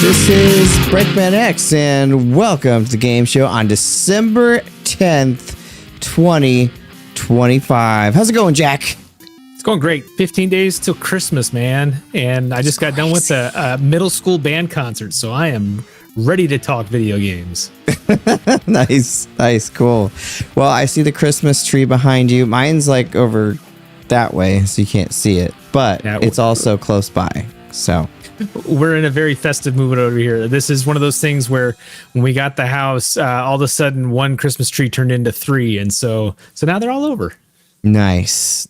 This is BreakmanX, and welcome to the game show on December 10th, 2025. How's it going, Jack? It's going great. 15 days till Christmas, man. And I just got done with a middle school band concert, so I am ready to talk video games. Nice, cool. Well, I see the Christmas tree behind you. Mine's like over that way, so you can't see it, but yeah, it's also close by, so... We're in a very festive mood over here. This is one of those things where when we got the house, all of a sudden one Christmas tree turned into three. And so now they're all over. Nice.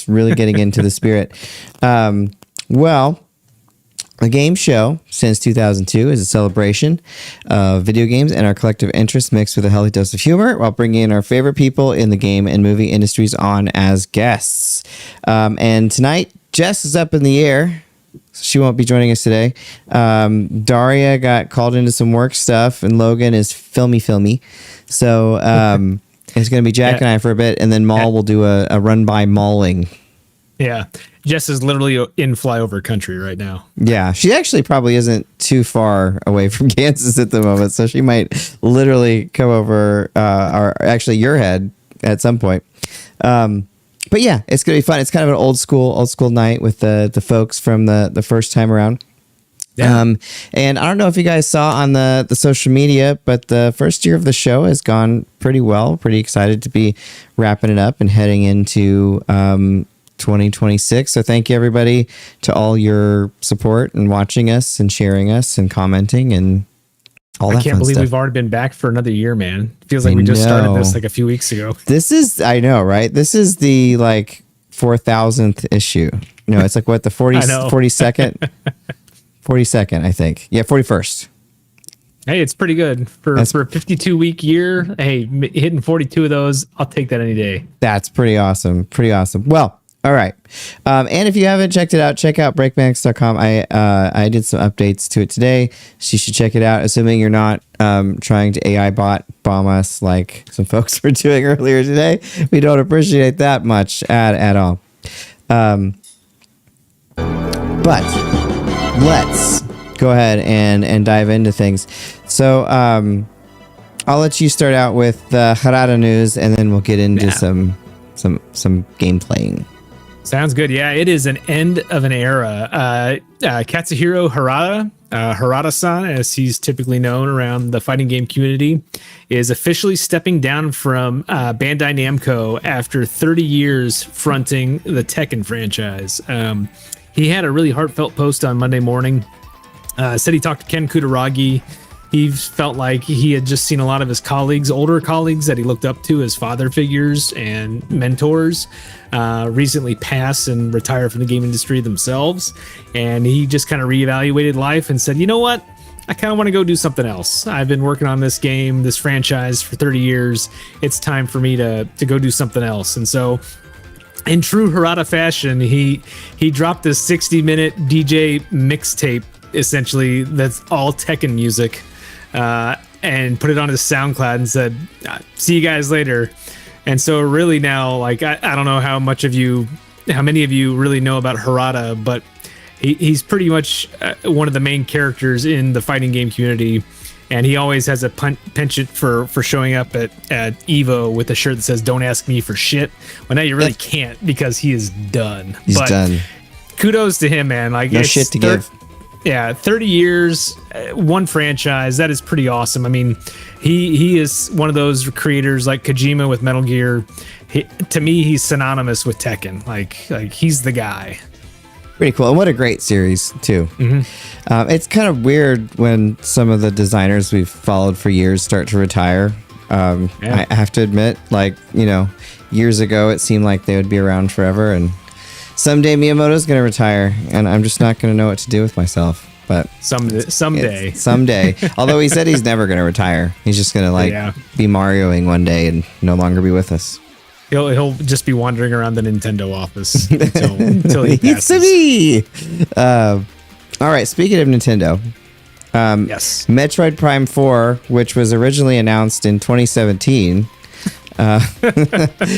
Really getting into the spirit. Well, the game show since 2002 is a celebration of video games and our collective interests mixed with a healthy dose of humor while bringing in our favorite people in the game and movie industries on as guests. And tonight, Jess is up in the air. She won't be joining us today. Darria got called into some work stuff, and Logan is filmy. So it's going to be Jack and I for a bit, and then Maul will do a run-by mauling. Yeah. Jess is literally in flyover country right now. Yeah. She actually probably isn't too far away from Kansas at the moment, so she might literally come over, or actually your head at some point. But yeah, it's going to be fun. It's kind of an old school night with the folks from the first time around. Yeah. And I don't know if you guys saw on the social media, but the first year of the show has gone pretty well. Pretty excited to be wrapping it up and heading into 2026. So thank you, everybody, to all your support and watching us and sharing us and commenting and all that. I can't believe stuff. We've already been back for another year, man. Feels like we just started this like a few weeks ago. This is, I know, right? This is the like 4,000th issue. No, it's like what, the 42nd? 42nd, I think. Yeah, 41st. Hey, it's pretty good for a 52-week year. Hey, hitting 42 of those, I'll take that any day. That's pretty awesome. Well, all right. And if you haven't checked it out, check out BreakmanX.com. I did some updates to it today, so you should check it out, assuming you're not trying to AI bomb us like some folks were doing earlier today. We don't appreciate that much at all. But let's go ahead and dive into things. So I'll let you start out with the Harata news, and then we'll get into some game playing. Sounds good. Yeah, it is an end of an era. Katahiro Harata, Harata-san, as he's typically known around the fighting game community, is officially stepping down from Bandai Namco after 30 years fronting the Tekken franchise. He had a really heartfelt post on Monday morning. Said he talked to Ken Kutaragi. He felt like he had just seen a lot of his older colleagues that he looked up to as father figures and mentors, recently pass and retire from the game industry themselves. And he just kind of reevaluated life and said, you know what? I kind of want to go do something else. I've been working on this game, this franchise for 30 years. It's time for me to go do something else. And so in true Harata fashion, he dropped this 60-minute DJ mixtape, essentially, that's all Tekken music. And put it on his SoundCloud and said, see you guys later. And so really now, like, I don't know how many of you really know about Harata, but he's pretty much one of the main characters in the fighting game community. And he always has a penchant for showing up at EVO with a shirt that says, don't ask me for shit. Well, now you really can't, because he is done. He's done. Kudos to him, man. Like, no shit to give. Yeah, 30 years, one franchise. That is pretty awesome. I mean, he is one of those creators like Kojima with Metal Gear. To me, he's synonymous with Tekken. Like he's the guy. Pretty cool. And what a great series, too. Mm-hmm. It's kind of weird when some of the designers we've followed for years start to retire. I have to admit, like, years ago, it seemed like they would be around forever, and someday Miyamoto's going to retire, and I'm just not going to know what to do with myself. But someday. Although he said he's never going to retire. He's just going to be Marioing one day and no longer be with us. He'll just be wandering around the Nintendo office until he passes. It's me. All right. Speaking of Nintendo, yes, Metroid Prime 4, which was originally announced in 2017,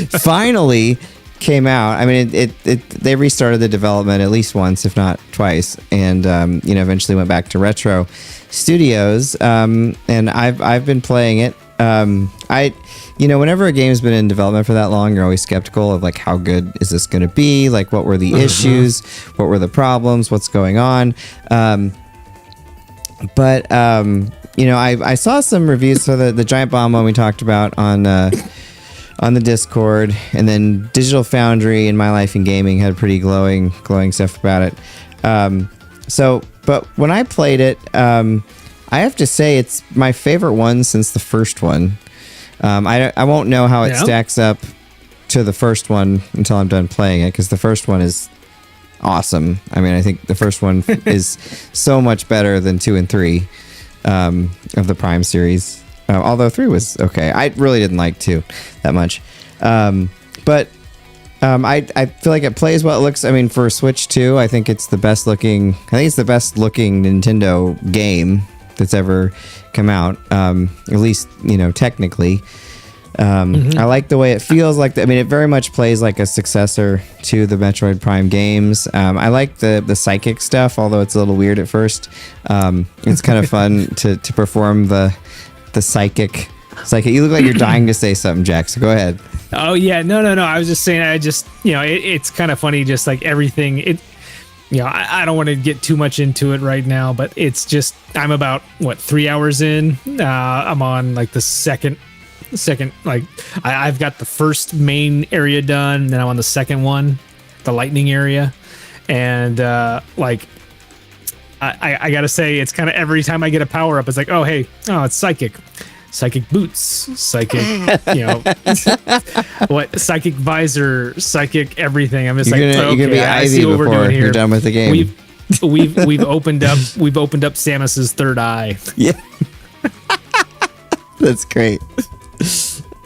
finally came out, I mean, they restarted the development at least once, if not twice, and eventually went back to Retro Studios. And I've been playing it. Whenever a game's been in development for that long, you're always skeptical of like, how good is this going to be? Like, what were the issues? What were the problems? What's going on? I saw some reviews. So the Giant Bomb one we talked about on the Discord, and then Digital Foundry and My Life in Gaming had pretty glowing stuff about it. But when I played it, I have to say it's my favorite one since the first one. I won't know how it stacks up to the first one until I'm done playing it, because the first one is awesome. I mean, I think the first one is so much better than 2 and 3 of the Prime series. Although 3 was okay. I really didn't like 2 that much. But I feel like it plays well. It looks, I mean, for Switch 2, I think it's the best looking Nintendo game that's ever come out. At least, technically. I like the way it feels like. It very much plays like a successor to the Metroid Prime games. I like the psychic stuff, although it's a little weird at first. It's kind of fun to perform the psychic. You look like you're dying to say something, Jack, so go ahead. Oh yeah, no. I was just saying, it's kind of funny, just like everything. I don't want to get too much into it right now, but it's just, I'm about 3 hours in. I'm on like the second, like I've got the first main area done, then I'm on the second one, the lightning area, and I gotta say, it's kind of every time I get a power up, it's like, it's psychic boots, psychic, psychic visor, psychic everything. I'm just you're gonna be Ivy before you're done with the game. We've opened up Samus's third eye. Yeah, that's great.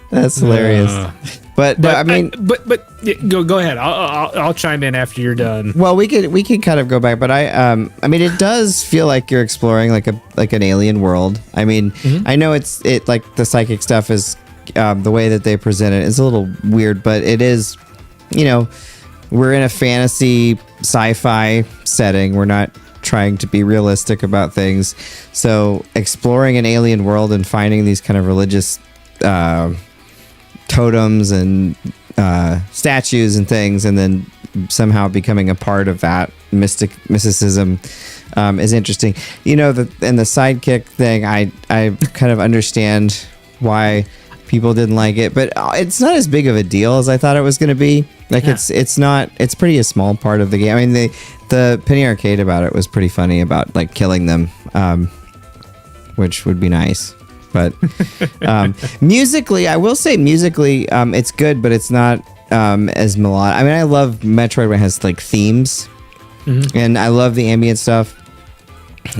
That's hilarious. But I mean, go ahead. I'll chime in after you're done. Well, we could kind of go back, but it does feel like you're exploring like an alien world. I mean, I know it like the psychic stuff is the way that they present it is a little weird, but it is, we're in a fantasy sci-fi setting. We're not trying to be realistic about things. So exploring an alien world and finding these kind of religious totems and statues and things, and then somehow becoming a part of that mysticism is interesting. And the sidekick thing, I kind of understand why people didn't like it, but it's not as big of a deal as I thought it was going to be. Like, it's pretty a small part of the game. I mean, the Penny Arcade about it was pretty funny about like killing them, which would be nice. But musically, I will say it's good, but it's not as melodic. I mean, I love Metroid when it has like themes, and I love the ambient stuff,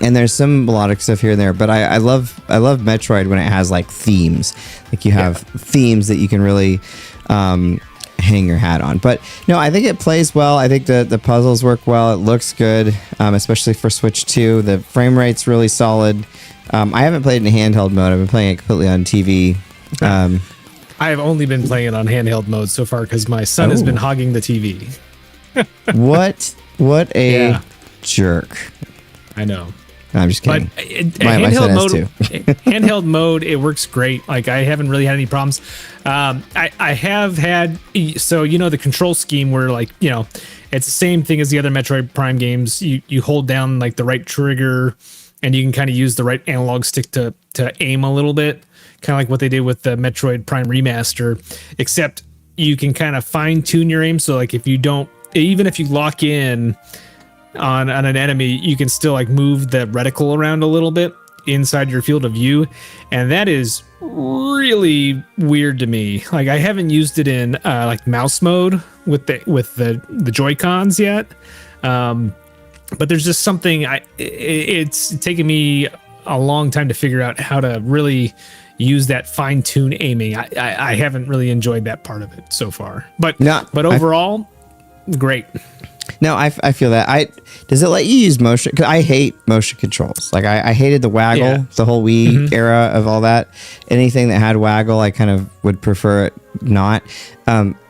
and there's some melodic stuff here and there. But I love Metroid when it has like themes, like you have themes that you can really hang your hat on. But no, I think it plays well. I think the puzzles work well. It looks good, especially for Switch 2. The frame rate's really solid. I haven't played in handheld mode. I've been playing it completely on TV. I have only been playing it on handheld mode so far because my son has been hogging the TV. What a jerk. I know. No, I'm just kidding. But handheld mode, it works great. Like, I haven't really had any problems. I have had, the control scheme where it's the same thing as the other Metroid Prime games. You hold down like the right trigger, and you can kind of use the right analog stick to aim a little bit, kind of like what they did with the Metroid Prime Remaster, except you can kind of fine tune your aim. So like even if you lock in on an enemy, you can still like move the reticle around a little bit inside your field of view. And that is really weird to me. Like, I haven't used it in like mouse mode with the Joy-Cons yet. But there's just something, it's taken me a long time to figure out how to really use that fine-tune aiming. I haven't really enjoyed that part of it so far. But overall, great. No, I feel that. Does it let you use motion? Because I hate motion controls. Like I hated the waggle, the whole Wii era of all that. Anything that had waggle, I kind of would prefer it not.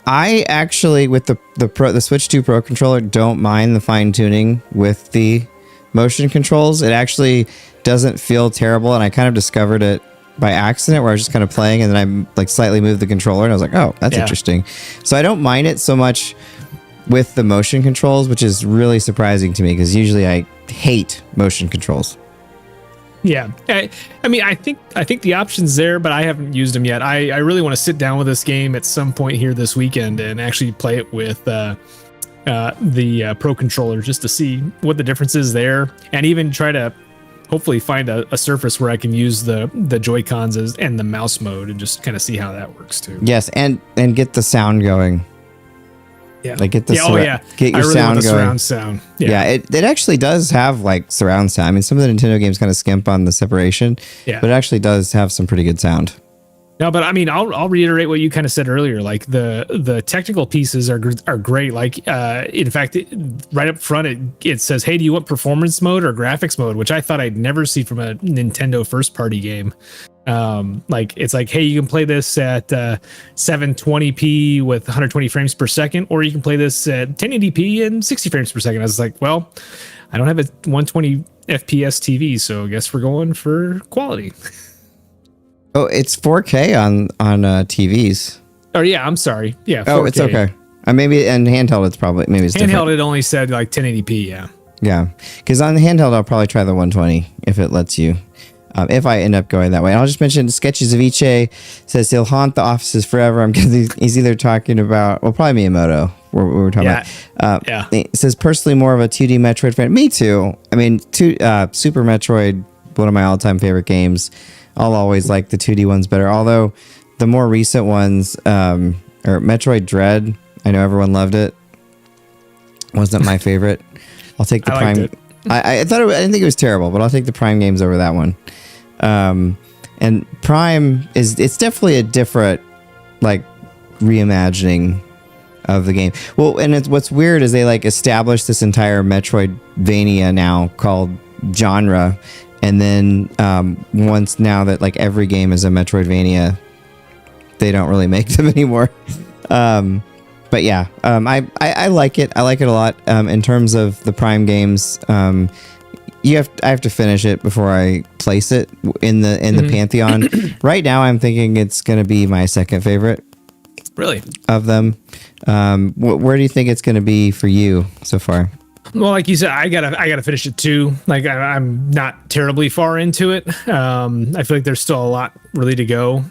I actually, with the Switch 2 Pro controller, don't mind the fine tuning with the motion controls. It actually doesn't feel terrible, and I kind of discovered it by accident, where I was just kind of playing, and then I like slightly moved the controller, and I was like, oh, that's interesting. So I don't mind it so much with the motion controls, which is really surprising to me, because usually I hate motion controls. Yeah, I mean, I think the option's there, but I haven't used them yet. I really want to sit down with this game at some point here this weekend and actually play it with the Pro controller, just to see what the difference is there, and even try to hopefully find a surface where I can use the Joy-Cons and the mouse mode, and just kind of see how that works too. Yes, and get the sound going. Yeah, like get the get your I really sound want the going. Surround sound. Yeah, it actually does have like surround sound. I mean, some of the Nintendo games kind of skimp on the separation, but it actually does have some pretty good sound. No, but I mean, I'll reiterate what you kind of said earlier. Like the technical pieces are great. Like in fact, right up front it says, "Hey, do you want performance mode or graphics mode?" Which I thought I'd never see from a Nintendo first party game. Like it's like, hey, you can play this at 720p with 120 frames per second, or you can play this at 1080p and 60 frames per second. I was like, well, I don't have a 120 FPS TV, so I guess we're going for quality. Oh, it's 4K on TVs. Oh yeah, I'm sorry. Yeah. 4K. Oh, it's okay. Maybe and handheld, it's probably it's handheld. Different. It only said like 1080p. Yeah. Yeah, because on the handheld, I'll probably try the 120 if it lets you. If I end up going that way. And I'll just mention Sketches of Ichi says he'll haunt the offices forever. I'm guessing he's either talking about, well, probably Miyamoto. We're talking about. It says personally more of a 2D Metroid fan. Me too. I mean, Super Metroid, one of my all-time favorite games. I'll always like the 2D ones better. Although the more recent ones, or Metroid Dread, I know everyone loved it. Wasn't my favorite. I'll take the Prime. I thought I didn't think it was terrible, but I'll take the Prime games over that one. And Prime it's definitely a different like reimagining of the game. Well, and what's weird is they like established this entire Metroidvania now called genre, and then once now that like every game is a Metroidvania, they don't really make them anymore. But yeah, I like it. I like it a lot. In terms of the Prime games, I have to finish it before I place it in the pantheon. Right now, I'm thinking it's going to be my second favorite. Really? Of them. Where do you think it's going to be for you so far? Well, like you said, I gotta finish it too. Like I'm not terribly far into it. I feel like there's still a lot really to go.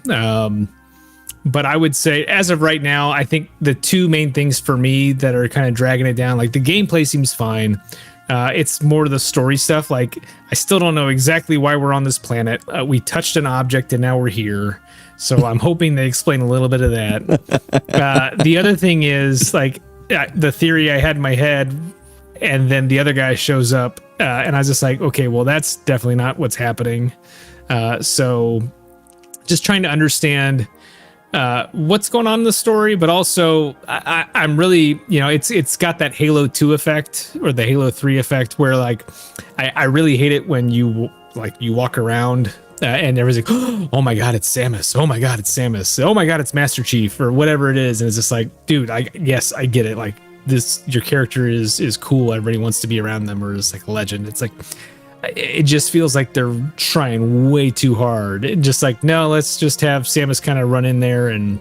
But I would say, as of right now, I think the two main things for me that are kind of dragging it down, like the gameplay seems fine. It's more the story stuff. Like I still don't know exactly why we're on this planet. We touched an object and now we're here. So I'm hoping they explain a little bit of that. The other thing is like the theory I had in my head, and then the other guy shows up, and I was just like, okay, well, that's definitely not what's happening. So just trying to understand what's going on in the story, but also I'm really, it's got that Halo 2 effect or the Halo 3 effect where like I really hate it when you walk around and everyone's like, oh my god, it's Samus, oh my god, it's Samus, oh my god, it's Master Chief, or whatever it is, and it's just like, dude, yes, I get it, like your character is cool, everybody wants to be around them, or it's like a legend. It's like it just feels like they're trying way too hard. Just like, no, let's just have Samus kind of run in there and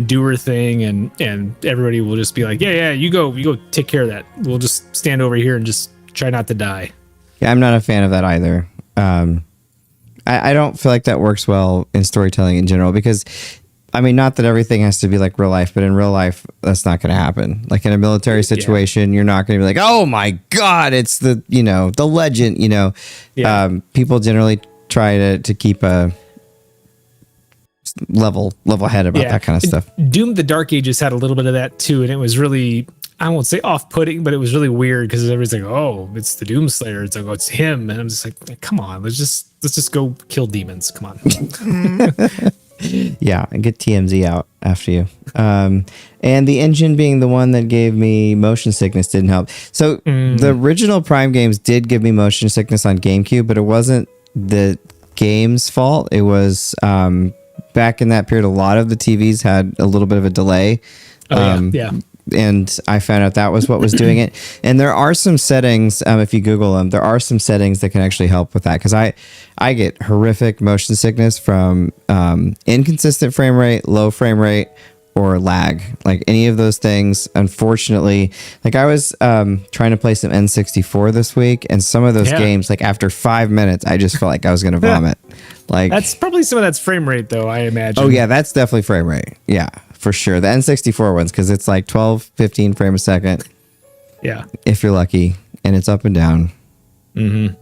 do her thing, and everybody will just be like, yeah, you go take care of that. We'll just stand over here and just try not to die. Yeah, I'm not a fan of that either. I don't feel like that works well in storytelling in general, because I mean, not that everything has to be like real life, but in real life, that's not going to happen. Like in a military situation, you're not going to be like, oh my God, it's the legend, people generally try to keep a level head about that kind of stuff. Doom the Dark Ages had a little bit of that too. And it was really, I won't say off-putting, but it was really weird because everybody's like, oh, it's the Doomslayer. It's like, oh, it's him. And I'm just like, come on, let's just go kill demons. Come on. Yeah, and get TMZ out after you. And the engine being the one that gave me motion sickness didn't help. So the original Prime games did give me motion sickness on GameCube, but it wasn't the game's fault. It was back in that period, a lot of the TVs had a little bit of a delay. Yeah. And I found out that was what was doing it. And there are some settings, if you Google them, there are some settings that can actually help with that. Because I get horrific motion sickness from inconsistent frame rate, low frame rate, or lag. Like any of those things, unfortunately. Like I was trying to play some N64 this week, and some of those games, like after 5 minutes, I just felt like I was going to vomit. Like that's probably some of that's frame rate, though, I imagine. Oh, yeah, that's definitely frame rate. Yeah. For sure. The N64 ones, because it's like 12, 15 frames a second. Yeah. If you're lucky. And it's up and down. Mm-hmm.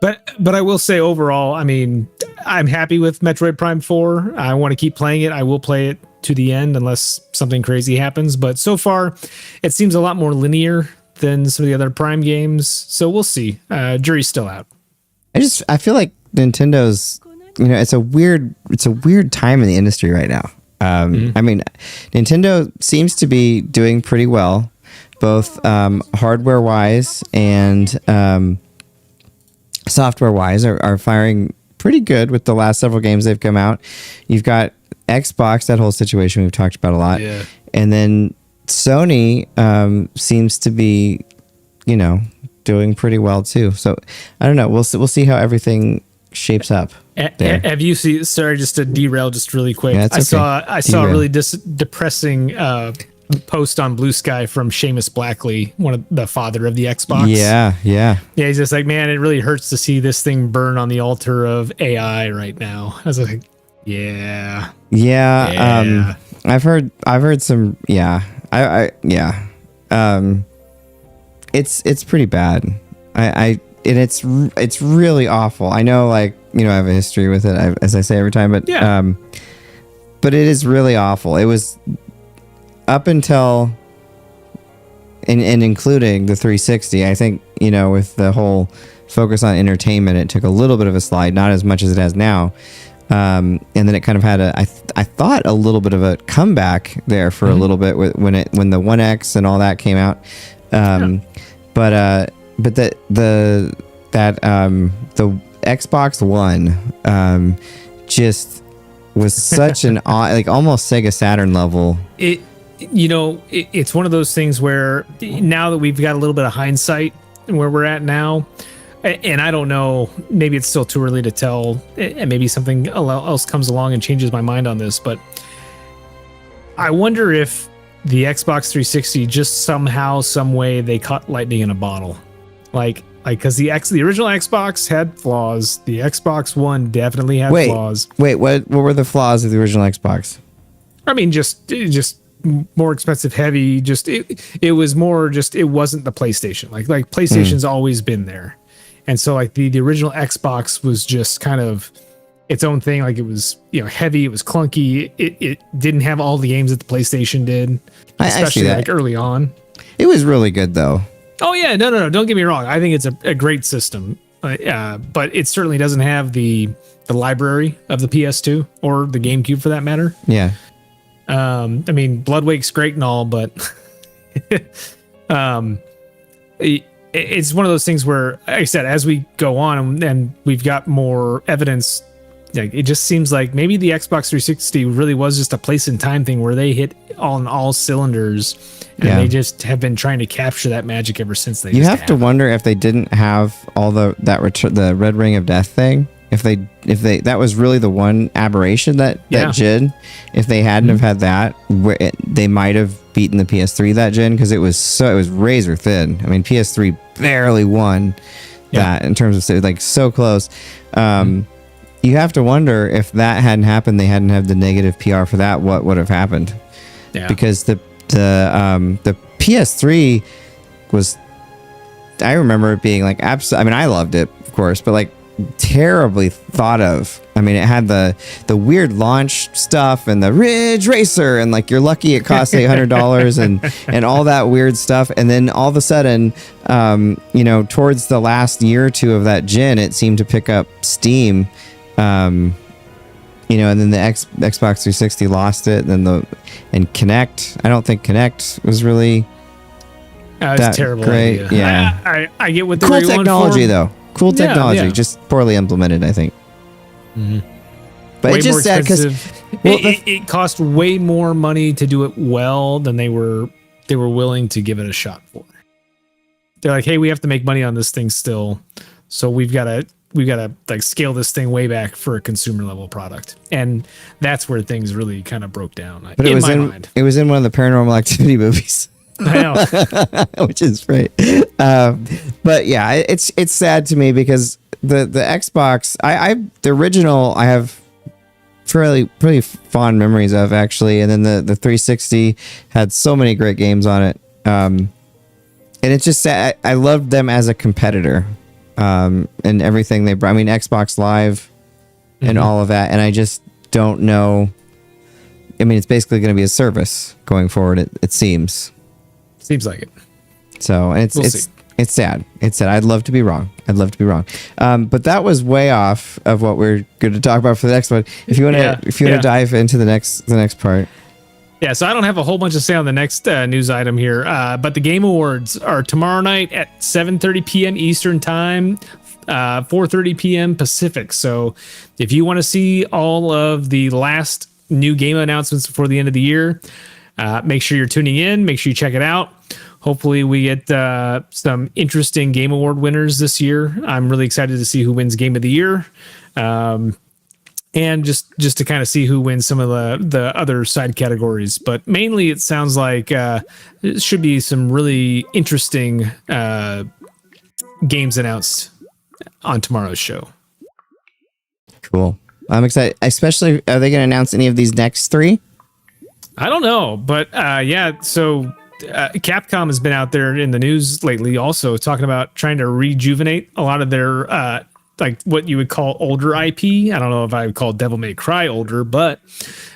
But I will say overall, I mean, I'm happy with Metroid Prime 4. I want to keep playing it. I will play it to the end unless something crazy happens. But so far, it seems a lot more linear than some of the other Prime games. So we'll see. Jury's still out. I feel like Nintendo's, it's a weird time in the industry right now. I mean, Nintendo seems to be doing pretty well, both hardware wise and software wise are firing pretty good with the last several games they've come out. You've got Xbox, that whole situation we've talked about a lot. Yeah. And then Sony seems to be, doing pretty well too. So I don't know. We'll see how everything shapes up. Have you seen? Sorry, just to derail, just really quick. Yeah, okay. I saw a really depressing post on Blue Sky from Seamus Blackley, one of the father of the Xbox. Yeah. He's just like, man, it really hurts to see this thing burn on the altar of AI right now. I was like, yeah. I've heard some. It's pretty bad. And it's really awful. I know, like, I have a history with it, as I say every time, but but it is really awful. It was up until and including the 360. I think, with the whole focus on entertainment, it took a little bit of a slide, not as much as it has now. And then it kind of had I thought a little bit of a comeback there for a little bit when the One X and all that came out. But the Xbox One just was such an like almost Sega Saturn level. It's one of those things where now that we've got a little bit of hindsight where we're at now, and I don't know, maybe it's still too early to tell, and maybe something else comes along and changes my mind on this, but I wonder if the Xbox 360 just somehow, some way they caught lightning in a bottle. Like, because the original Xbox had flaws. The Xbox One definitely had flaws. Wait, what were the flaws of the original Xbox? I mean, just more expensive, heavy. Just it was more just it wasn't the PlayStation. Like PlayStation's always been there, and so like the original Xbox was just kind of its own thing. Like it was heavy. It was clunky. It didn't have all the games that the PlayStation did, especially like early on. It was really good though. Oh yeah, no. Don't get me wrong. I think it's a great system, but it certainly doesn't have the library of the PS2 or the GameCube for that matter. Yeah. I mean, Bloodwake's great and all, but it's one of those things where, like I said, as we go on and we've got more evidence, like it just seems like maybe the Xbox 360 really was just a place in time thing where they hit on all cylinders. And they just have been trying to capture that magic ever since. You have to wonder if they didn't have all the Red Ring of Death thing. If they that was really the one aberration that gen. If they hadn't have had that, they might have beaten the PS3 that gen, because it was razor thin. I mean, PS3 barely won that in terms of like so close. You have to wonder if that hadn't happened, they hadn't had the negative PR for that, what would have happened? Yeah. Because the PS3 was, I remember it being like I mean, I loved it, of course, but like terribly thought of. I mean, it had the weird launch stuff and the Ridge Racer, and like you're lucky it cost $800 and all that weird stuff. And then all of a sudden, towards the last year or two of that gen, it seemed to pick up steam. and then the Xbox 360 lost it, and then Kinect. I don't think Kinect was really that terrible great. Idea. Yeah, I get what they're cool going technology for. though. Cool technology, Yeah. just poorly implemented, I think. Mm-hmm. But Way it's just more sad because it cost way more money to do it well than they were willing to give it a shot for. They're like, hey, we have to make money on this thing still, so we've got to like scale this thing way back for a consumer level product, and that's where things really kind of broke down. But it was in one of the Paranormal Activity movies. I know. Which is great. But yeah, it's sad to me because the Xbox, the original, I have pretty fond memories of, actually, and then the 360 had so many great games on it. And it's just sad. I loved them as a competitor, and everything they brought. I mean, Xbox Live and all of that, and I just don't know. I mean, it's basically going to be a service going forward. It seems. Seems like it. So it's sad. It's sad. I'd love to be wrong. But that was way off of what we're going to talk about for the next one. If you want to dive into the next part. Yeah, so I don't have a whole bunch to say on the next news item here, but the Game Awards are tomorrow night at 7:30 p.m. Eastern Time, 4:30 p.m. Pacific. So if you want to see all of the last new game announcements before the end of the year, make sure you're tuning in. Make sure you check it out. Hopefully we get some interesting Game Award winners this year. I'm really excited to see who wins Game of the Year. And just to kind of see who wins some of the other side categories. But mainly it sounds like it should be some really interesting games announced on tomorrow's show. Cool. I'm excited. Especially, are they going to announce any of these next three? I don't know. But yeah, so Capcom has been out there in the news lately also talking about trying to rejuvenate a lot of their like what you would call older IP. I don't know if I would call Devil May Cry older, but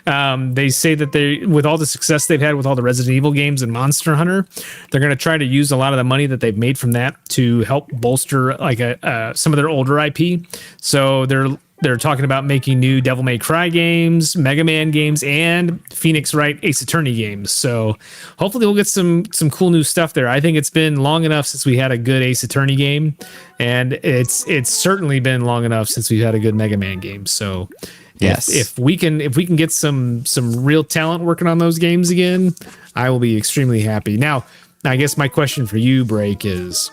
they say that they, with all the success they've had with all the Resident Evil games and Monster Hunter, they're going to try to use a lot of the money that they've made from that to help bolster like some of their older IP. So they're talking about making new Devil May Cry games, Mega Man games, and Phoenix Wright Ace Attorney games. So hopefully we'll get some cool new stuff there. I think it's been long enough since we had a good Ace Attorney game, and it's certainly been long enough since we've had a good Mega Man game. So yes, if we can get some real talent working on those games again, I will be extremely happy. Now, I guess my question for you, Break, is,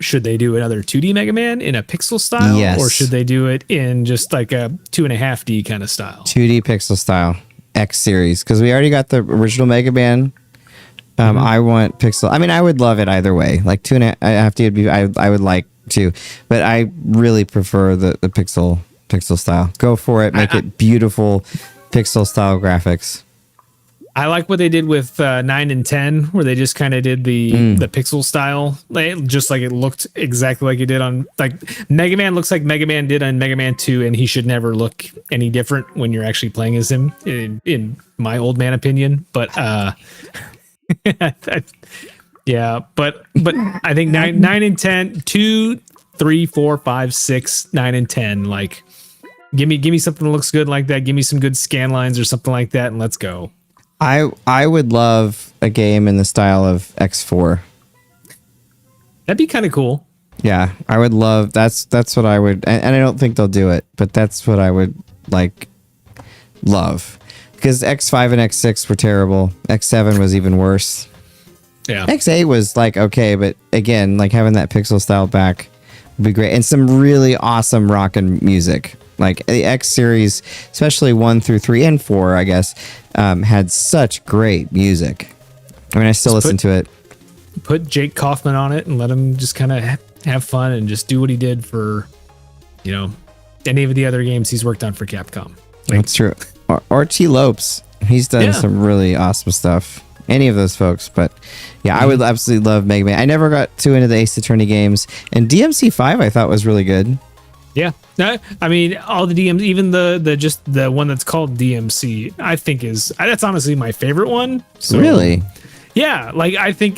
should they do another 2D Mega Man in a pixel style? Yes. Or should they do it in just like a 2.5D kind of style? 2D pixel style X series, because we already got the original Mega Man. I want pixel. I mean, I would love it either way. Like 2.5D I would like to, but I really prefer the pixel style. Go for it. Make it beautiful pixel style graphics. I like what they did with 9 and 10, where they just kind of did the pixel style, just like it looked exactly like it did on, like, Mega Man looks like Mega Man did on Mega Man 2, and he should never look any different when you're actually playing as him, in my old man opinion. But yeah, but I think 9 and 10, 2, 3, 4, 5, 6, 9 and 10, like, give me something that looks good like that. Give me some good scan lines or something like that, and let's go. I would love a game in the style of X4. That'd be kind of cool. Yeah, I would love. That's what I would, and I don't think they'll do it, but that's what I would love, because X5 and X6 were terrible. X7 was even worse. Yeah. X8 was okay, but again, having that pixel style back would be great, and some really awesome rockin' music. Like the X series, especially 1 through 3 and 4, I guess, had such great music. I mean, I still listen to it. Put Jake Kaufman on it and let him just kind of have fun and just do what he did for, any of the other games he's worked on for Capcom. That's true. Or T. Lopes. He's done some really awesome stuff. Any of those folks. But yeah, I would absolutely love Mega Man. I never got too into the Ace Attorney games. And DMC5 I thought was really good. Yeah, I mean, all the DMs, even the one that's called DMC, I think that's honestly my favorite one. So, really? Yeah, I think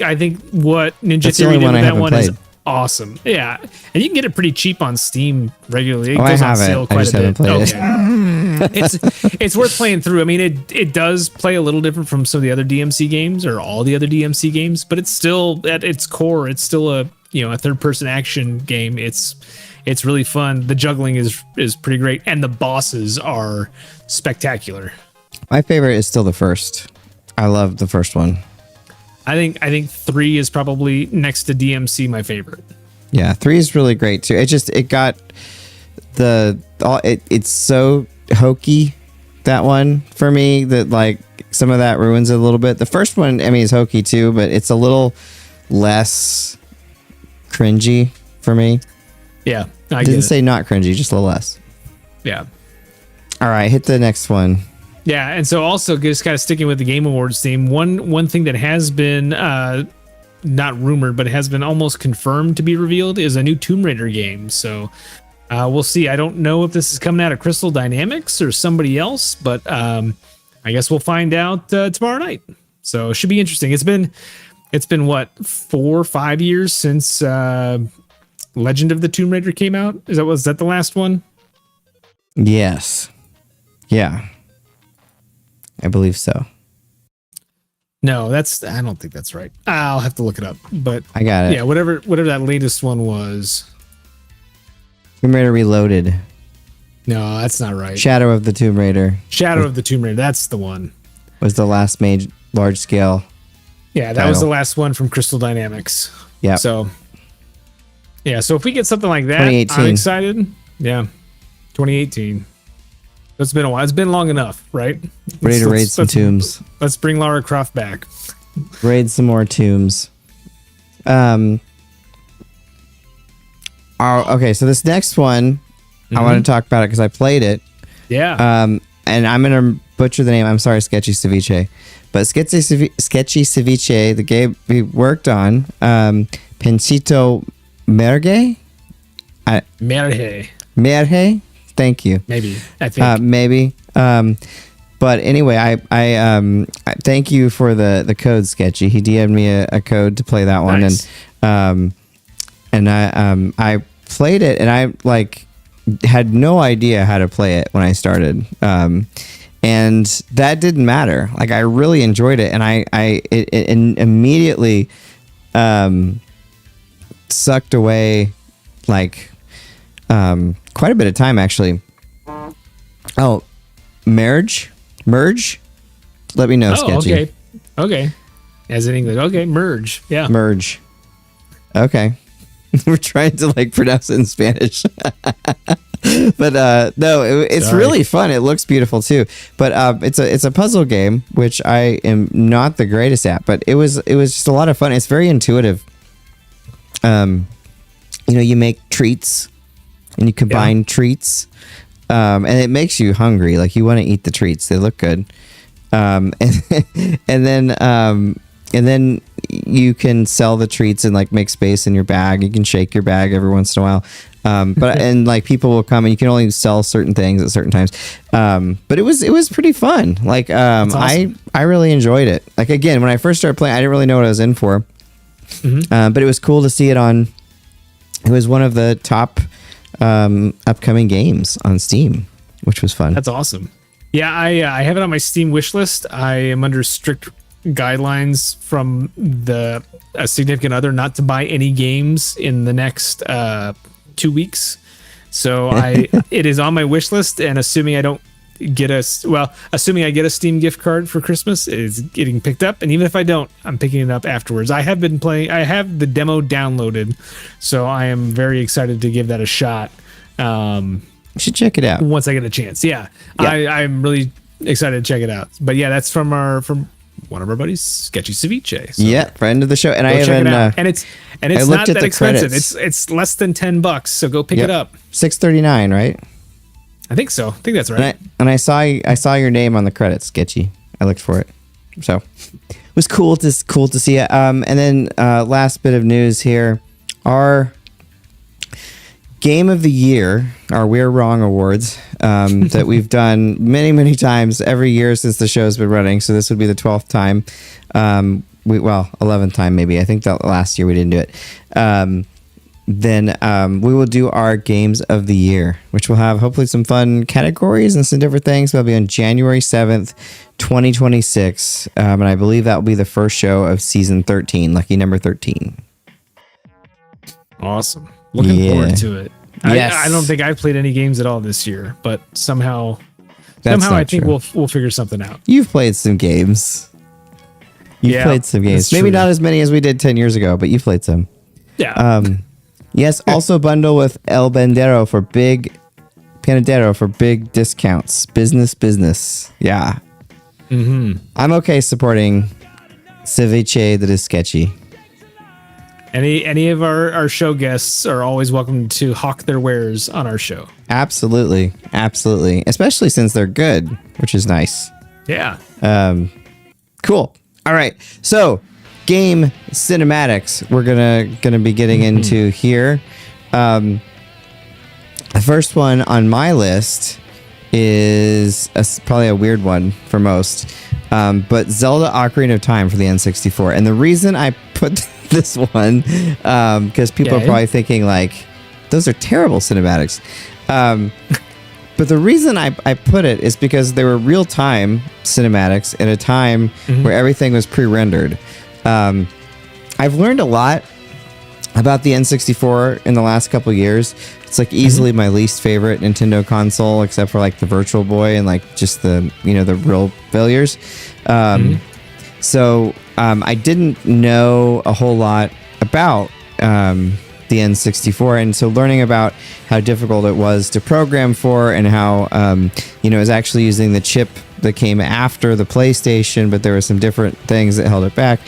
what Ninja Theory did with that one is awesome. Yeah, and you can get it pretty cheap on Steam regularly. It goes on sale quite a bit. Haven't played it. It's worth playing through. I mean, it does play a little different from some of the other DMC games or all the other DMC games, but it's still at its core, it's still a third person action game. It's really fun. The juggling is pretty great, and the bosses are spectacular. My favorite is still the first. I love the first one. I think 3 is probably next to DMC my favorite. Yeah, 3 is really great too. It got it's so hokey, that one, for me, that like some of that ruins it a little bit. The first one, I mean, is hokey too, but it's a little less cringy for me. Yeah, I didn't say not cringy, just a little less. Yeah. All right, hit the next one. Yeah, and so also just kind of sticking with the Game Awards theme, one thing that has been not rumored, but it has been almost confirmed to be revealed is a new Tomb Raider game. So we'll see. I don't know if this is coming out of Crystal Dynamics or somebody else, but I guess we'll find out tomorrow night. So it should be interesting. It's been what, 4 or 5 years since Legend of the Tomb Raider came out? Was that the last one? Yes. Yeah. I believe so. No, I don't think that's right. I'll have to look it up. But I got it. Yeah, whatever that latest one was. Tomb Raider Reloaded. No, that's not right. Shadow of the Tomb Raider. Shadow of the Tomb Raider, that's the one. Was the last large scale. Yeah, that was the last one from Crystal Dynamics. Yeah. So if we get something like that, 2018. I'm excited. Yeah. 2018. It's been a while. It's been long enough, right? Ready to raid some tombs. Let's bring Lara Croft back. Raid some more tombs. Okay, so this next one, I want to talk about it because I played it. Yeah. And I'm going to butcher the name. I'm sorry, Sketchy Ceviche. But Sketchy Ceviche, the game we worked on, Pensito Merge? Merge? Thank you. Maybe. I think. Maybe. But anyway, I thank you for the code, Sketchy. He DM'd me a code to play that one. Nice. And I played it, and I like had no idea how to play it when I started. And that didn't matter. Like, I really enjoyed it, and it immediately sucked away like quite a bit of time, actually. Oh, merge. Let me know, Sketchy. Okay. As in English. Okay, merge. Yeah. Merge. Okay. We're trying to like pronounce it in Spanish. But no, it's really fun. It looks beautiful too. But it's a puzzle game, which I am not the greatest at, but it was just a lot of fun. It's very intuitive. You make treats and you combine treats. And it makes you hungry. Like, you want to eat the treats. They look good. And then you can sell the treats and like make space in your bag. You can shake your bag every once in a while. And like people will come and you can only sell certain things at certain times. But it was pretty fun. Like, awesome. I really enjoyed it. Like, again, when I first started playing, I didn't really know what I was in for. Mm-hmm. But it was cool to see it on. It was one of the top upcoming games on Steam, which was fun. That's awesome. Yeah, I have it on my Steam wish list. I am under strict guidelines from a significant other not to buy any games in the next 2 weeks. So it is on my wish list, and assuming I get a Steam gift card for Christmas, it's getting picked up. And even if I don't, I'm picking it up afterwards. I have been playing. I have the demo downloaded, so I am very excited to give that a shot. You should check it out once I get a chance. Yeah. I'm really excited to check it out. But yeah, that's from one of our buddies, Sketchy Ceviche. So yeah, friend of the show. And I even and it's not that expensive. It's less than $10, so go pick it up. $6.39, right? I think so. I think that's right. And I saw your name on the credits, Sketchy. I looked for it, so it was cool to see it. And then last bit of news here, our Game of the Year, our We're Wrong Awards, that we've done many times every year since the show's been running. So this would be the 12th time. 11th time maybe. I think that last year we didn't do it. then we will do our games of the year, which will have hopefully some fun categories and some different things. That'll be on January 7th, 2026. And I believe that will be the first show of season 13, lucky number 13. Awesome. Looking forward to it. Yes. I don't think I've played any games at all this year, but somehow I think we'll figure something out. You've played some games. You've played some games. Maybe not as many as we did 10 years ago, but you've played some. Yeah. Yes, also bundle with El Panadero for big discounts. Business. Yeah. Mm-hmm. I'm okay supporting Ceviche that is sketchy. Any of our show guests are always welcome to hawk their wares on our show. Absolutely. Especially since they're good, which is nice. Yeah. Cool. All right. So, game cinematics we're gonna be getting into here. The first one on my list is probably a weird one for most, but Zelda Ocarina of Time for the N64. And the reason I put this one, because people are probably thinking like, those are terrible cinematics. But the reason I put it is because they were real-time cinematics at a time where everything was pre-rendered. I've learned a lot about the N64 in the last couple years. It's like easily my least favorite Nintendo console, except for like the Virtual Boy and like just the real failures. So I didn't know a whole lot about the N64, and so learning about how difficult it was to program for, and how it was actually using the chip that came after the PlayStation, but there were some different things that held it back.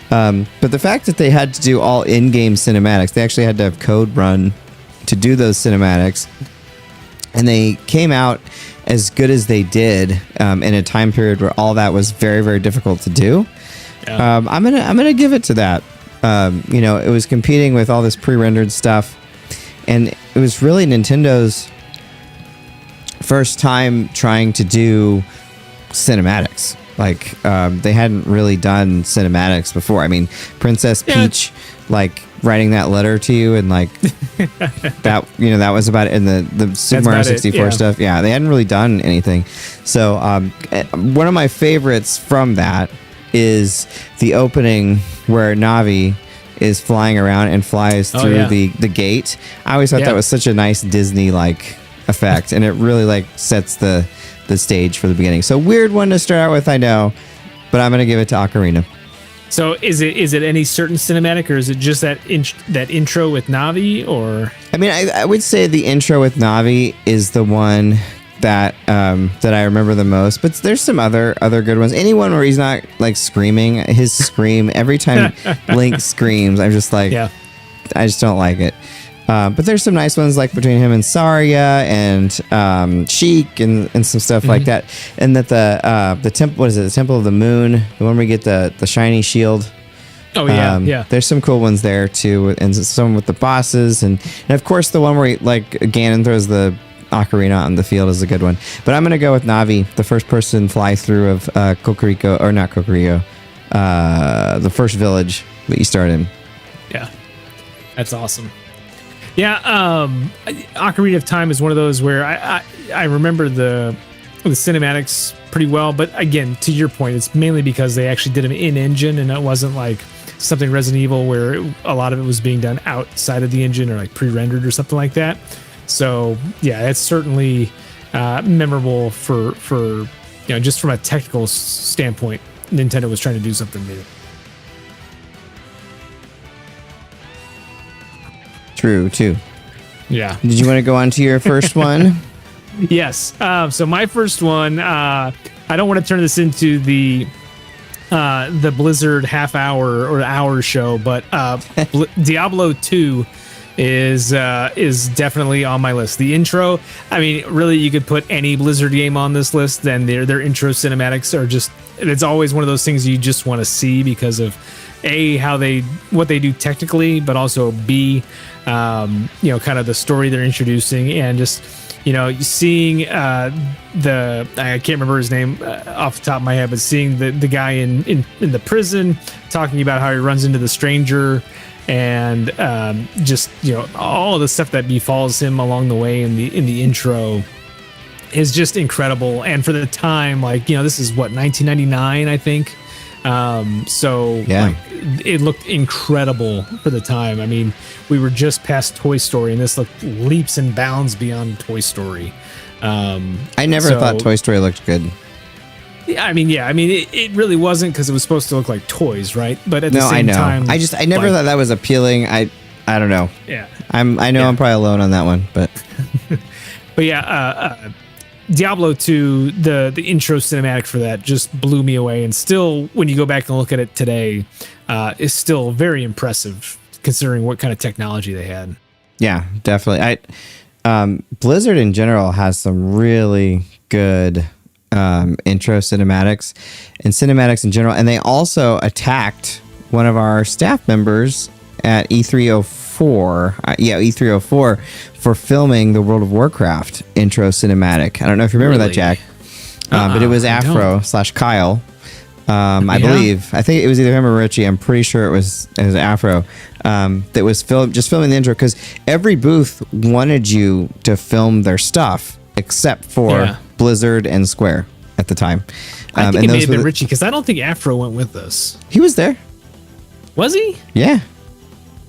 But the fact that they had to do all in-game cinematics, they actually had to have code run to do those cinematics, and they came out as good as they did in a time period where all that was very, very difficult to do. Yeah. I'm gonna give it to that. It was competing with all this pre-rendered stuff, and it was really Nintendo's first time trying to do cinematics. Like they hadn't really done cinematics before. I mean, Princess Peach, like writing that letter to you, and like that was about it. And the Super Mario 64 stuff. Yeah, they hadn't really done anything. So one of my favorites from that is the opening where Navi is flying around and flies through the gate. I always thought that was such a nice Disney like effect, and it really like sets the stage for the beginning. So weird one to start out with, I know, but I'm gonna give it to Ocarina. So is it any certain cinematic, or is it just that intro with Navi? Or I mean, I would say the intro with Navi is the one that I remember the most, but there's some other good ones. Anyone where he's not like screaming, his scream every time Link screams, I'm just like, I just don't like it. But there's some nice ones like between him and Saria and Sheik and some stuff like that. And that the temple, what is it? The Temple of the Moon, the one where we get the shiny shield. Oh yeah. There's some cool ones there too, and some with the bosses, and of course the one where Ganon throws the ocarina on the field is a good one. But I'm gonna go with Navi, the first person fly through of Kokoriko, or not Kokoriko, the first village that you start in. Yeah, that's awesome. Yeah, Ocarina of Time is one of those where I remember the cinematics pretty well, but again, to your point, it's mainly because they actually did them in engine, and it wasn't like something Resident Evil where a lot of it was being done outside of the engine or like pre-rendered or something like that. So yeah, it's certainly memorable for just from a technical standpoint. Nintendo was trying to do something new. True too. Yeah. Did you want to go on to your first one? Yes. So my first one, I don't want to turn this into the Blizzard half hour or hour show, but Diablo 2 is definitely on my list. The intro, I mean, really, you could put any Blizzard game on this list, then their intro cinematics are just, it's always one of those things you just want to see because of A, what they do technically, but also B, kind of the story they're introducing, and just seeing I can't remember his name off the top of my head, but seeing the guy in the prison talking about how he runs into the stranger and just all of the stuff that befalls him along the way in the intro is just incredible. And for the time, this is what, 1999, I think. So yeah. It looked incredible for the time. I mean, we were just past Toy Story, and this looked leaps and bounds beyond Toy Story. I never thought Toy Story looked good. I mean, it really wasn't, because it was supposed to look like toys, right? But at the same time, I never thought that was appealing. I don't know. Yeah, I'm probably alone on that one, but but yeah, Diablo 2, the intro cinematic for that just blew me away, and still, when you go back and look at it today, is still very impressive considering what kind of technology they had. Yeah, definitely. Blizzard in general has some really good intro cinematics and cinematics in general, and they also attacked one of our staff members at E304. E304 for filming the World of Warcraft intro cinematic. I don't know if you remember that, Jack, but it was Afro/Kyle. I believe. I think it was either him or Richie. I'm pretty sure it was Afro that was filming the intro, because every booth wanted you to film their stuff except for Blizzard and Square at the time. I think it may have been Richie, because I don't think Afro went with us. He was there. Was he? Yeah.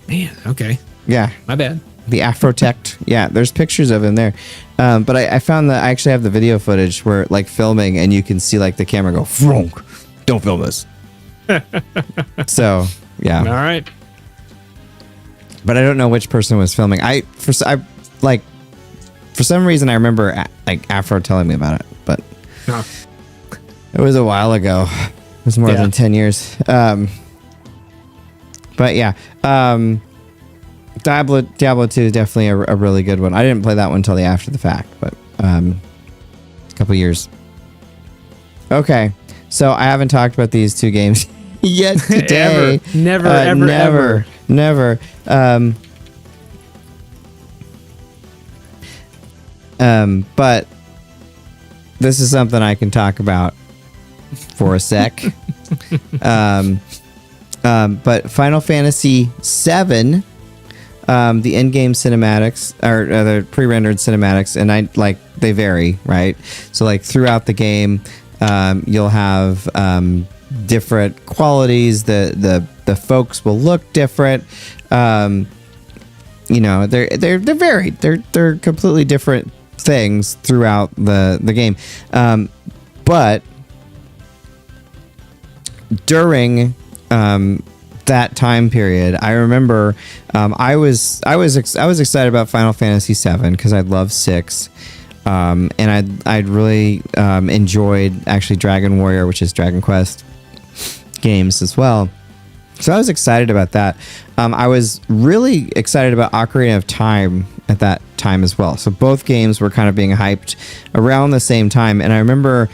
Man, okay. Yeah. My bad. The Afrotech. Yeah, there's pictures of him there. But I found that I actually have the video footage where, filming, and you can see, the camera go, Fronk, don't film this. So, yeah. All right. But I don't know which person was filming. For some reason, I remember, Afro telling me about it, but it was a while ago. It was more than 10 years. But yeah, Diablo 2 is definitely a really good one. I didn't play that one until after the fact, but a couple years. Okay, so I haven't talked about these two games yet today. Never. But this is something I can talk about for a sec. But Final Fantasy VII, the in-game cinematics or the pre-rendered cinematics, and they vary, right? So throughout the game, you'll have different qualities. The folks will look different. They're varied. They're completely different things throughout the game. But during that time period, I remember I was excited about Final Fantasy VII because I love 6, and I'd really enjoyed actually Dragon Warrior, which is Dragon Quest games as well. So I was excited about that. I was really excited about Ocarina of Time at that time as well. So both games were kind of being hyped around the same time, and I remember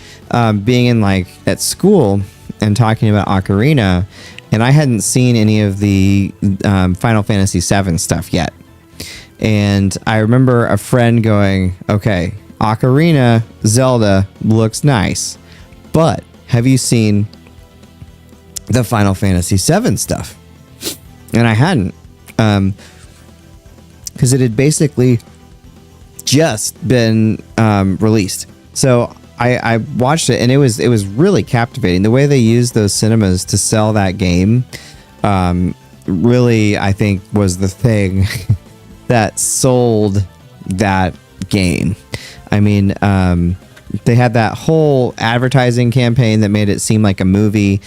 being in at school and talking about Ocarina, and I hadn't seen any of the Final Fantasy VII stuff yet. And I remember a friend going, okay, Ocarina Zelda looks nice, but have you seen the Final Fantasy VII stuff? And I hadn't, because it had basically just been released. So I watched it, and it was really captivating. The way they used those cinemas to sell that game, really, I think, was the thing that sold that game. I mean, they had that whole advertising campaign that made it seem like a movie.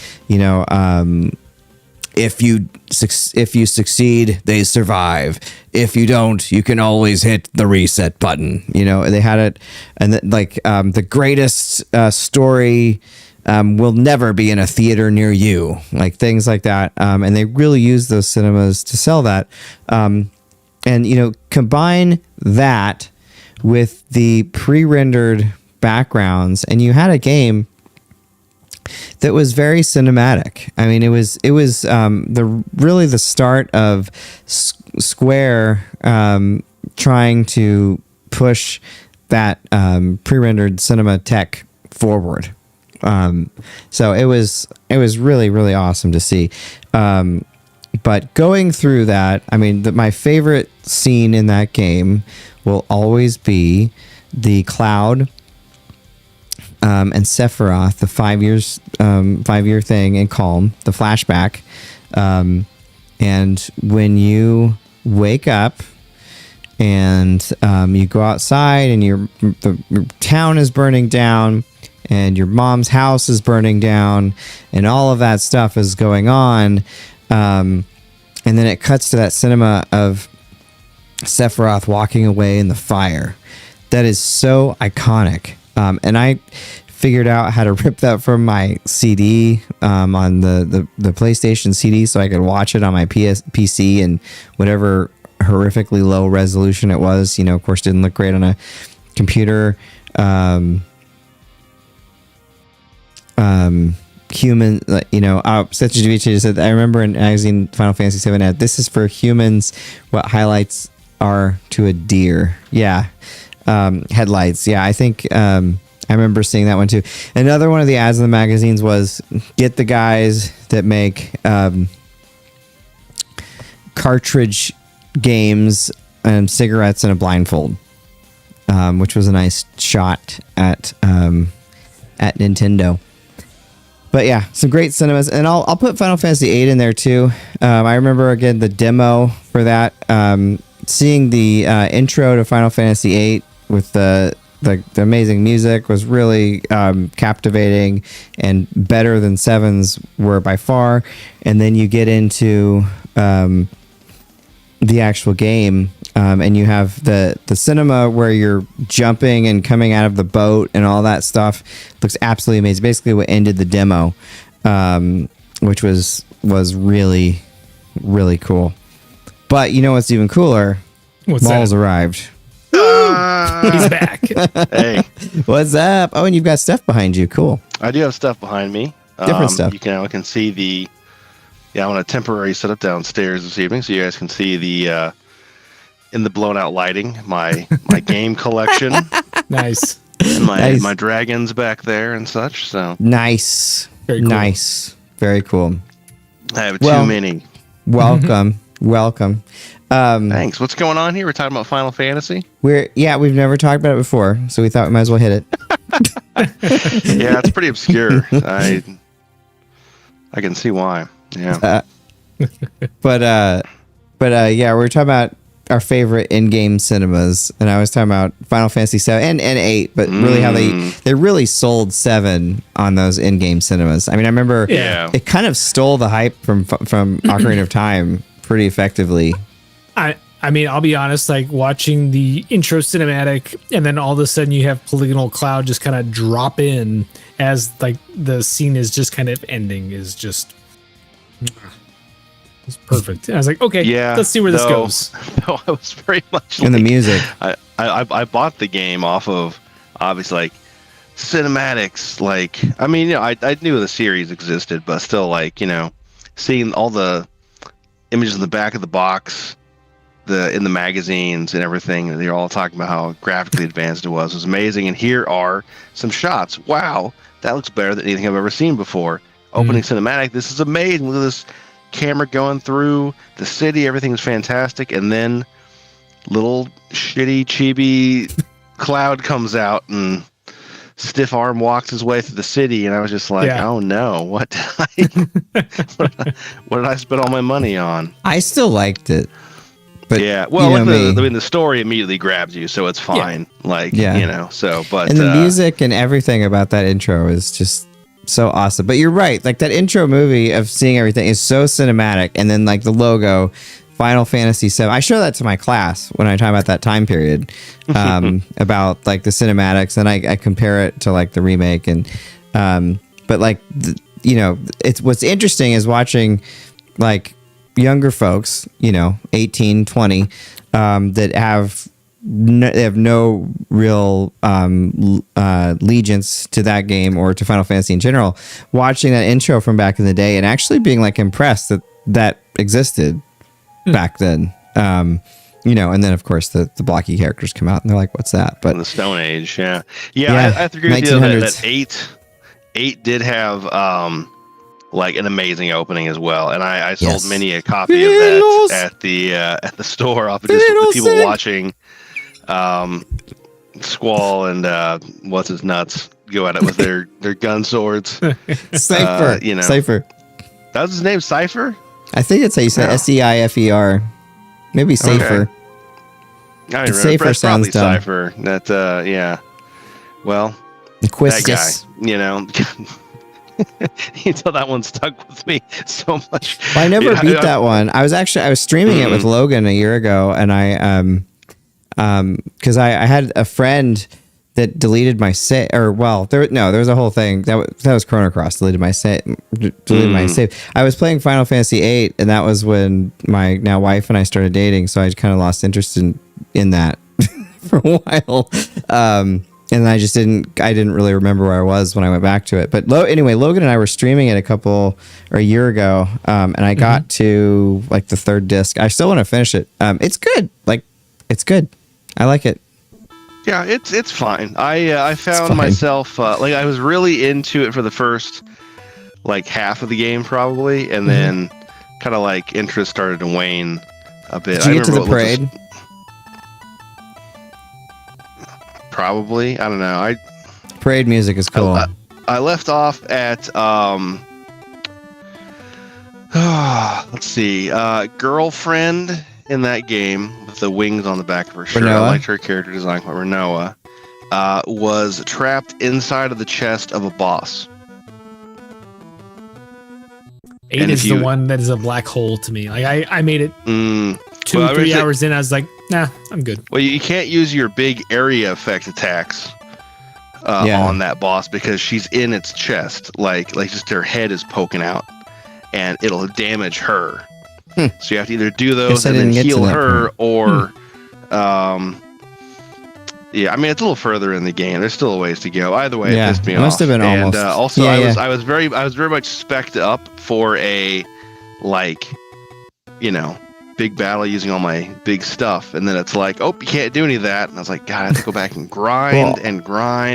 If you succeed, they survive. If you don't, you can always hit the reset button. They had it, and the greatest story will never be in a theater near you, things like that. And they really used those cinemas to sell that. And combine that with the pre-rendered backgrounds, and you had a game that was very cinematic. I mean, it was the start of Square trying to push that pre-rendered cinema tech forward. So it was really, really awesome to see. But going through that, I mean, my favorite scene in that game will always be the Cloud and Sephiroth, the 5-year thing in Calm, the flashback. And when you wake up and you go outside and your town is burning down and your mom's house is burning down and all of that stuff is going on. And then it cuts to that cinema of Sephiroth walking away in the fire. That is so iconic. And I figured out how to rip that from my CD on the PlayStation CD so I could watch it on my PC and whatever horrifically low resolution it was. You know, of course, didn't look great on a computer. Human, you know, Setsu Javichi said, I remember in magazine Final Fantasy VII ad, this is for humans what highlights are to a deer. Yeah. Headlights. Yeah, I think I remember seeing that one too. Another one of the ads in the magazines was get the guys that make cartridge games and cigarettes in a blindfold, which was a nice shot at Nintendo. But yeah, some great cinemas, and I'll put Final Fantasy VIII in there too. I remember again the demo for that, seeing the intro to Final Fantasy VIII with the amazing music was really captivating and better than Sevens were by far. And then you get into the actual game, and you have the cinema where you're jumping and coming out of the boat and all that stuff. Looks absolutely amazing. Basically what ended the demo, which was really, really cool. But you know what's even cooler? Maul's arrived. He's back. Hey. What's up? Oh, and you've got stuff behind you. Cool. I do have stuff behind me. Different stuff. I can see the... Yeah, I'm going to temporarily set up downstairs this evening so you guys can see the... in the blown out lighting, my game collection. Nice. And my dragons back there and such. So nice. Very cool. Nice. Very cool. I have too many. Welcome. Welcome. Thanks. What's going on here? We're talking about Final Fantasy? We've never talked about it before, so we thought we might as well hit it. Yeah, it's pretty obscure. I can see why. Yeah. But yeah, we're talking about our favorite in-game cinemas, and I was talking about Final Fantasy 7 and 8, but really how they really sold 7 on those in-game cinemas. I mean, I remember it kind of stole the hype from Ocarina of Time pretty effectively. I mean, I'll be honest, like watching the intro cinematic and then all of a sudden you have Polygonal Cloud just kind of drop in as like the scene is just kind of ending is just... It's perfect. I was like, okay, let's see where this goes. No, I was very much in the music. I bought the game off of obviously like cinematics. Like, I mean, you know, I knew the series existed, but still, like, you know, seeing all the images in the back of the box, in the magazines and everything, they're all talking about how graphically advanced it was amazing. And here are some shots. Wow, that looks better than anything I've ever seen before. Opening cinematic. This is amazing. Look at this camera going through the city, everything's fantastic, and then little shitty chibi Cloud comes out and stiff arm walks his way through the city, and I was just like, oh no, what did I spend all my money on? I still liked it, but yeah, well, I mean, the story immediately grabs you, so it's fine. Like, you know, so but and the music and everything about that intro is just so awesome. But you're right, like that intro movie of seeing everything is so cinematic, and then like the logo Final Fantasy VII, I show that to my class when I talk about that time period, about like the cinematics, and I compare it to like the remake, and but like you know, it's what's interesting is watching like younger folks, you know, 18, 20, that have no real allegiance to that game or to Final Fantasy in general, watching that intro from back in the day and actually being like impressed that existed back then. You know, and then of course the blocky characters come out and they're like, what's that? But the Stone Age, I have to agree with you that 8 did have like an amazing opening as well. And I sold Yes. many a copy of that at the store off of just the people watching Squall and what's his nuts go at it with their gun swords. Cypher. You know, Cypher. That was his name, Cypher? I think that's how you say Seifer. Maybe Safer. I don't remember. Safer That's sounds probably dumb. Cypher. That yeah. Well, Quistis. that guy, you know. You know, that one stuck with me so much. Well, I never beat that one. I was streaming it with Logan a year ago, and because I had a friend that deleted my save, there was a whole thing that was Chrono Cross deleted my save. I was playing Final Fantasy VIII, and that was when my now wife and I started dating, so I kind of lost interest in that for a while. And I didn't really remember where I was when I went back to it. But anyway, Logan and I were streaming it a year ago, and I got to like the third disc. I still want to finish it. It's good. It's good. I like it. Yeah, it's fine. I found myself like I was really into it for the first like half of the game probably, and then kind of like interest started to wane a bit. Did you get to the parade? Probably. I don't know. Parade music is cool. I left off at let's see, girlfriend in that game with the wings on the back of her shirt. I liked her character design. Renoa was trapped inside of the chest of a boss. 8 is the one that is a black hole to me. Like I made it 3 hours in. I was like, nah, I'm good. Well, you can't use your big area effect attacks on that boss because she's in its chest. Like just her head is poking out, and it'll damage her. So you have to either do those and then heal her, or yeah, I mean it's a little further in the game. There's still a ways to go. Either way, it pissed me off. Must have been almost. And also, I was very much spec'd up for a big battle using all my big stuff, and then it's like, oh, you can't do any of that. And I was like, God, I have to go back and grind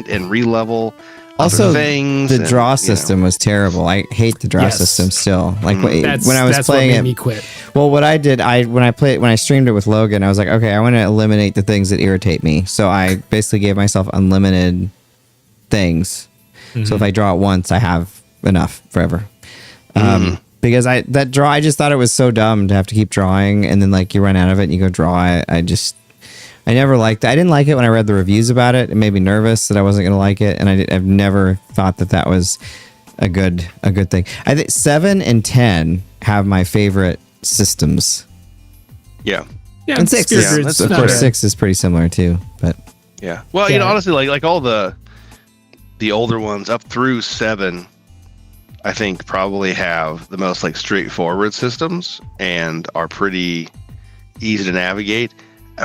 and re-level. Also, things the draw system was terrible. I hate the draw system still. Like when I was playing what made it, me quit. Well, what I did, when I streamed it with Logan, I was like, okay, I want to eliminate the things that irritate me. So I basically gave myself unlimited things. So if I draw it once, I have enough forever. Because I just thought it was so dumb to have to keep drawing, and then like you run out of it and you go draw. I never liked it. I didn't like it when I read the reviews about it. It made me nervous that I wasn't going to like it, and I've never thought that was a good thing. I think 7 and 10 have my favorite systems. Yeah, and 6 is, of course, 6 is pretty similar too. But yeah, well, you know, honestly, like all the older ones up through 7, I think probably have the most like straightforward systems and are pretty easy to navigate.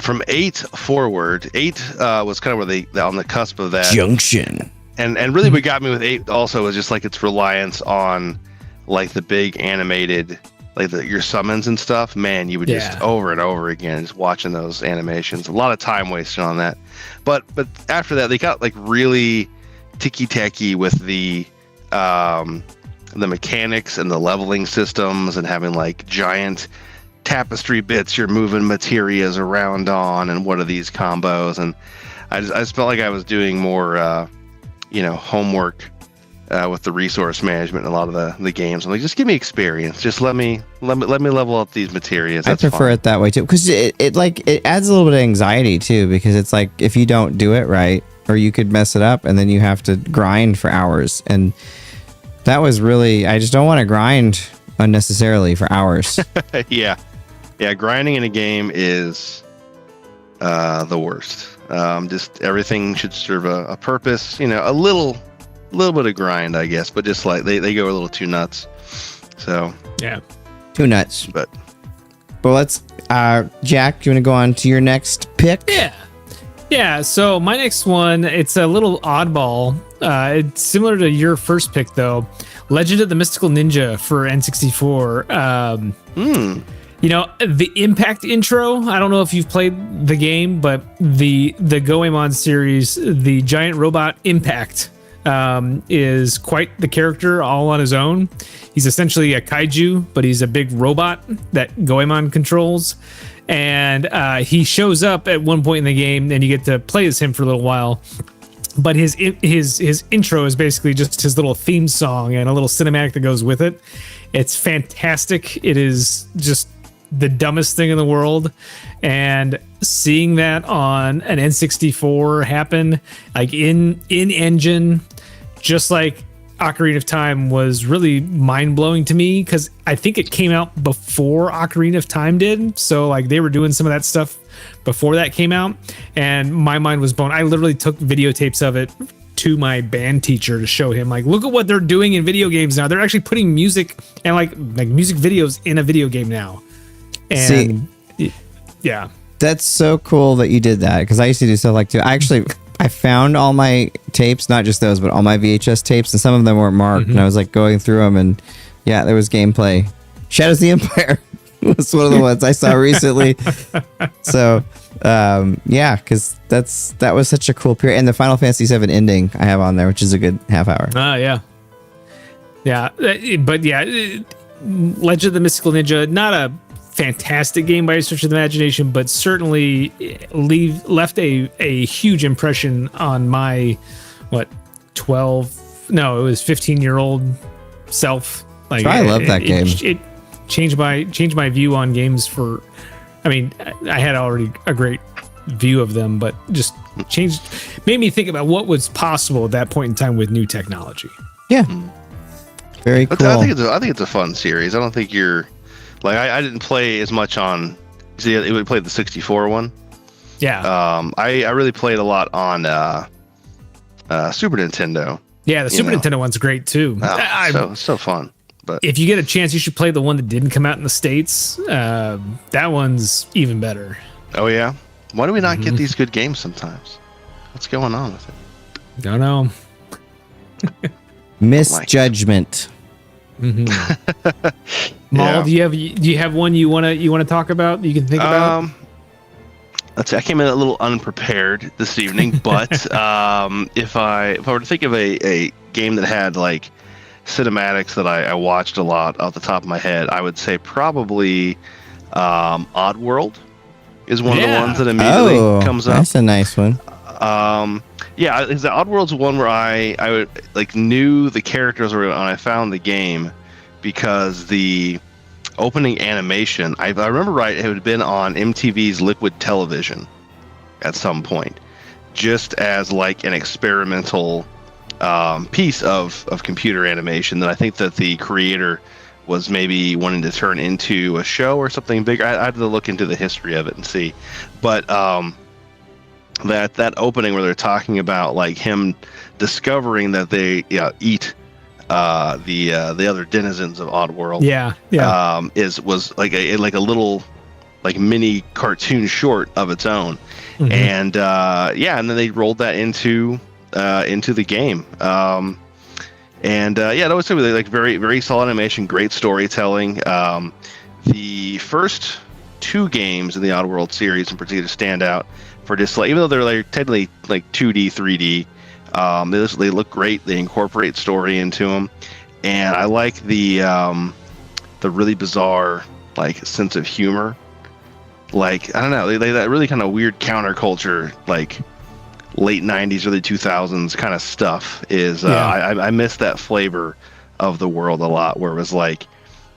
From 8 forward, 8 was kind of where they on the cusp of that junction, and really what got me with 8 also was just like its reliance on like the big animated like your summons and stuff. Man, you would just over and over again just watching those animations. A lot of time wasted on that. But after that, they got like really ticky-tacky with the mechanics and the leveling systems and having like giant tapestry bits you're moving materias around on, and what are these combos. And I just felt like I was doing more homework with the resource management in a lot of the games. I'm like, just give me experience, just let me level up these materias. I prefer it that way too, because it adds a little bit of anxiety too, because it's like if you don't do it right, or you could mess it up and then you have to grind for hours, and that was really, I just don't want to grind unnecessarily for hours. Yeah, grinding in a game is the worst. Just everything should serve a purpose. You know, a little bit of grind, I guess, but just like they go a little too nuts. So yeah, too nuts. But let's Jack, do you want to go on to your next pick? Yeah. So my next one, it's a little oddball. It's similar to your first pick though. Legend of the Mystical Ninja for N64. You know, the Impact intro, I don't know if you've played the game, but the Goemon series, the giant robot Impact is quite the character all on his own. He's essentially a kaiju, but he's a big robot that Goemon controls. And he shows up at one point in the game, and you get to play as him for a little while. But his intro is basically just his little theme song and a little cinematic that goes with it. It's fantastic. It is just the dumbest thing in the world. And seeing that on an N64 happen, like in engine, just like Ocarina of Time, was really mind-blowing to me, because I think it came out before Ocarina of Time did. So like they were doing some of that stuff before that came out, and my mind was blown. I literally took videotapes of it to my band teacher to show him, like, look at what they're doing in video games now. They're actually putting music and like music videos in a video game now. And yeah, that's so cool that you did that, because I used to do stuff like too. I found all my tapes, not just those, but all my VHS tapes, and some of them weren't marked. And I was like going through them, and yeah, there was gameplay. Shadows of the Empire was one of the ones I saw recently. So yeah, because that was such a cool period. And the Final Fantasy VII ending I have on there, which is a good half hour. Yeah, but yeah, Legend of the Mystical Ninja, not a fantastic game by a stretch of the imagination, but certainly left a huge impression on my 15-year-old self. Like, I love that game. It changed my view on games. I had already a great view of them, but just made me think about what was possible at that point in time with new technology. Yeah, very cool. I think it's a fun series. I don't think you're like, I didn't play as much on. See, it would play the 64 one. Yeah. I really played a lot on Super Nintendo. Yeah, the Super Nintendo one's great too. So fun. But if you get a chance, you should play the one that didn't come out in the States. That one's even better. Oh yeah. Why do we not get these good games sometimes? What's going on with it? Don't know. Misjudgment. Maul, do you have one you want to talk about that you can think about? Let's see, I came in a little unprepared this evening, but if I were to think of a game that had like cinematics that I watched a lot off the top of my head, I would say probably Oddworld is one of the ones that immediately comes up. That's a nice one. Yeah, the Oddworld's one where I would like knew the characters when I found the game, because the opening animation, I remember right, it had been on MTV's Liquid Television at some point, just as like an experimental piece of computer animation that I think that the creator was maybe wanting to turn into a show or something bigger. I had to look into the history of it and see, but that opening where they're talking about like him discovering that they eat the other denizens of Oddworld. Was like a little like mini cartoon short of its own, and and then they rolled that into the game. That was really like very, very solid animation, great storytelling. The first two games in the Oddworld series in particular stand out for just like, even though they're like technically like 2D, 3D, they look great. They incorporate story into them, and I like the really bizarre like sense of humor. Like, I don't know, they that really kind of weird counterculture, like late 90s, early 2000s kind of stuff is I miss that flavor of the world a lot, where it was like,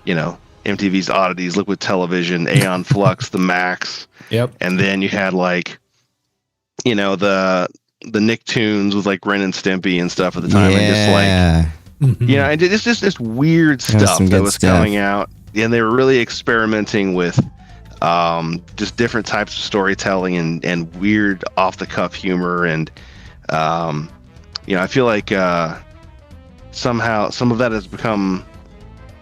MTV's Oddities, Liquid Television, Aeon Flux, the Max. Yep. And then you had like, the Nicktoons with like Ren and Stimpy and stuff at the time. And just like, and it's just this weird stuff that was coming out. And they were really experimenting with just different types of storytelling and weird off the cuff humor. And, I feel like somehow some of that has become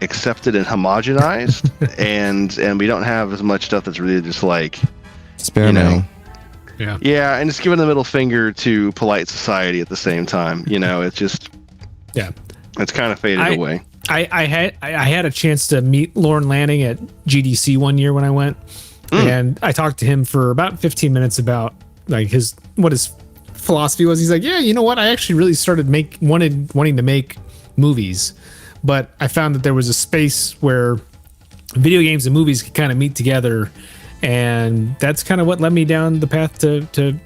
accepted and homogenized, and we don't have as much stuff that's really just like experimenting. And just giving the middle finger to polite society at the same time. It's just it's kind of faded away. I had a chance to meet Lorne Lanning at GDC one year when I went, and I talked to him for about 15 minutes about like his philosophy was, he's like, yeah, you know what? I actually really started wanting to make movies, but I found that there was a space where video games and movies could kind of meet together, and that's kind of what led me down the path to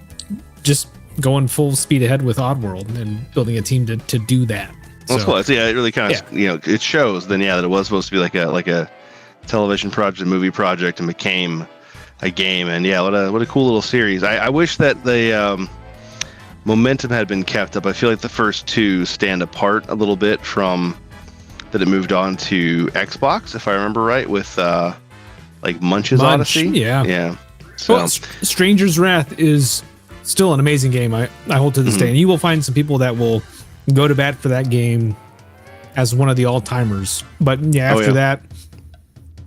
just going full speed ahead with Oddworld and building a team to do that. Well, so, yeah, it really kind of it shows then that it was supposed to be like a television project, movie project, and became a game. And yeah, what a cool little series. I wish that the momentum had been kept up. I feel like the first two stand apart a little bit from that. It moved on to Xbox, if I remember right, with like Munch's Odyssey. Yeah. So, well, Stranger's Wrath is still an amazing game. I hold to this day, and you will find some people that will go to bat for that game as one of the all-timers. But yeah, after that,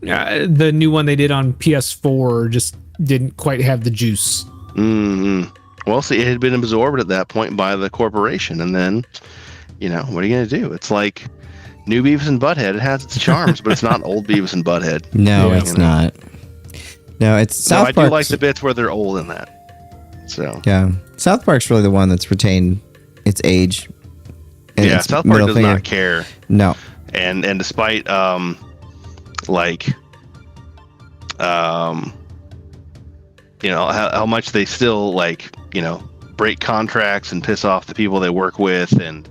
the new one they did on PS4 just didn't quite have the juice. Well, see, it had been absorbed at that point by the corporation, and then, what are you going to do? It's like new Beavis and Butthead. It has its charms, but it's not old Beavis and Butthead. No, it's not. No, it's South Park. I do like the bits where they're old in that. So yeah, South Park's really the one that's retained its age. Yeah, South Park does not care. No, and despite how much they still break contracts and piss off the people they work with and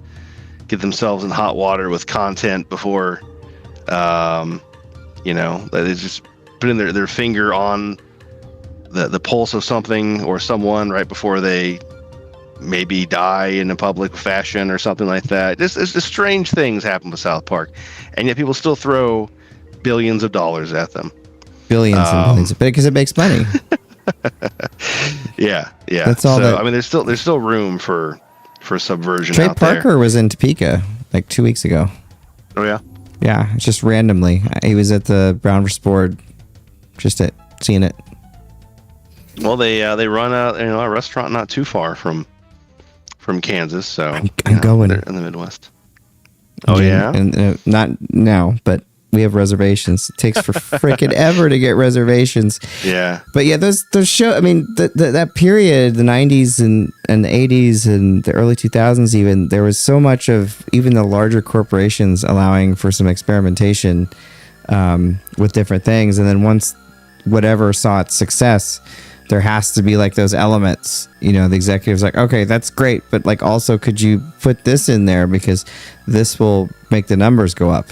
get themselves in hot water with content before they just putting their finger on the pulse of something or someone right before they maybe die in a public fashion or something like that. It's just strange things happen with South Park, and yet people still throw billions of dollars at them. Billions and billions, because it makes money. Yeah. That's all. So, I mean, there's still room for subversion. Trey out Parker there. was in Topeka like 2 weeks ago. Oh yeah. Yeah, just randomly. He was at the Brown vs. Board, just seeing it. Well, they run a restaurant not too far from Kansas, so I'm going. They're in the Midwest. Oh yeah, and not now, but we have reservations. It takes for freaking ever to get reservations. Yeah, but yeah, those show. I mean, that period, the '90s and the '80s and the early 2000s, even there was so much of even the larger corporations allowing for some experimentation with different things, and then once whatever saw its success, there has to be like those elements, the executive's like, okay, that's great, but like also could you put this in there because this will make the numbers go up.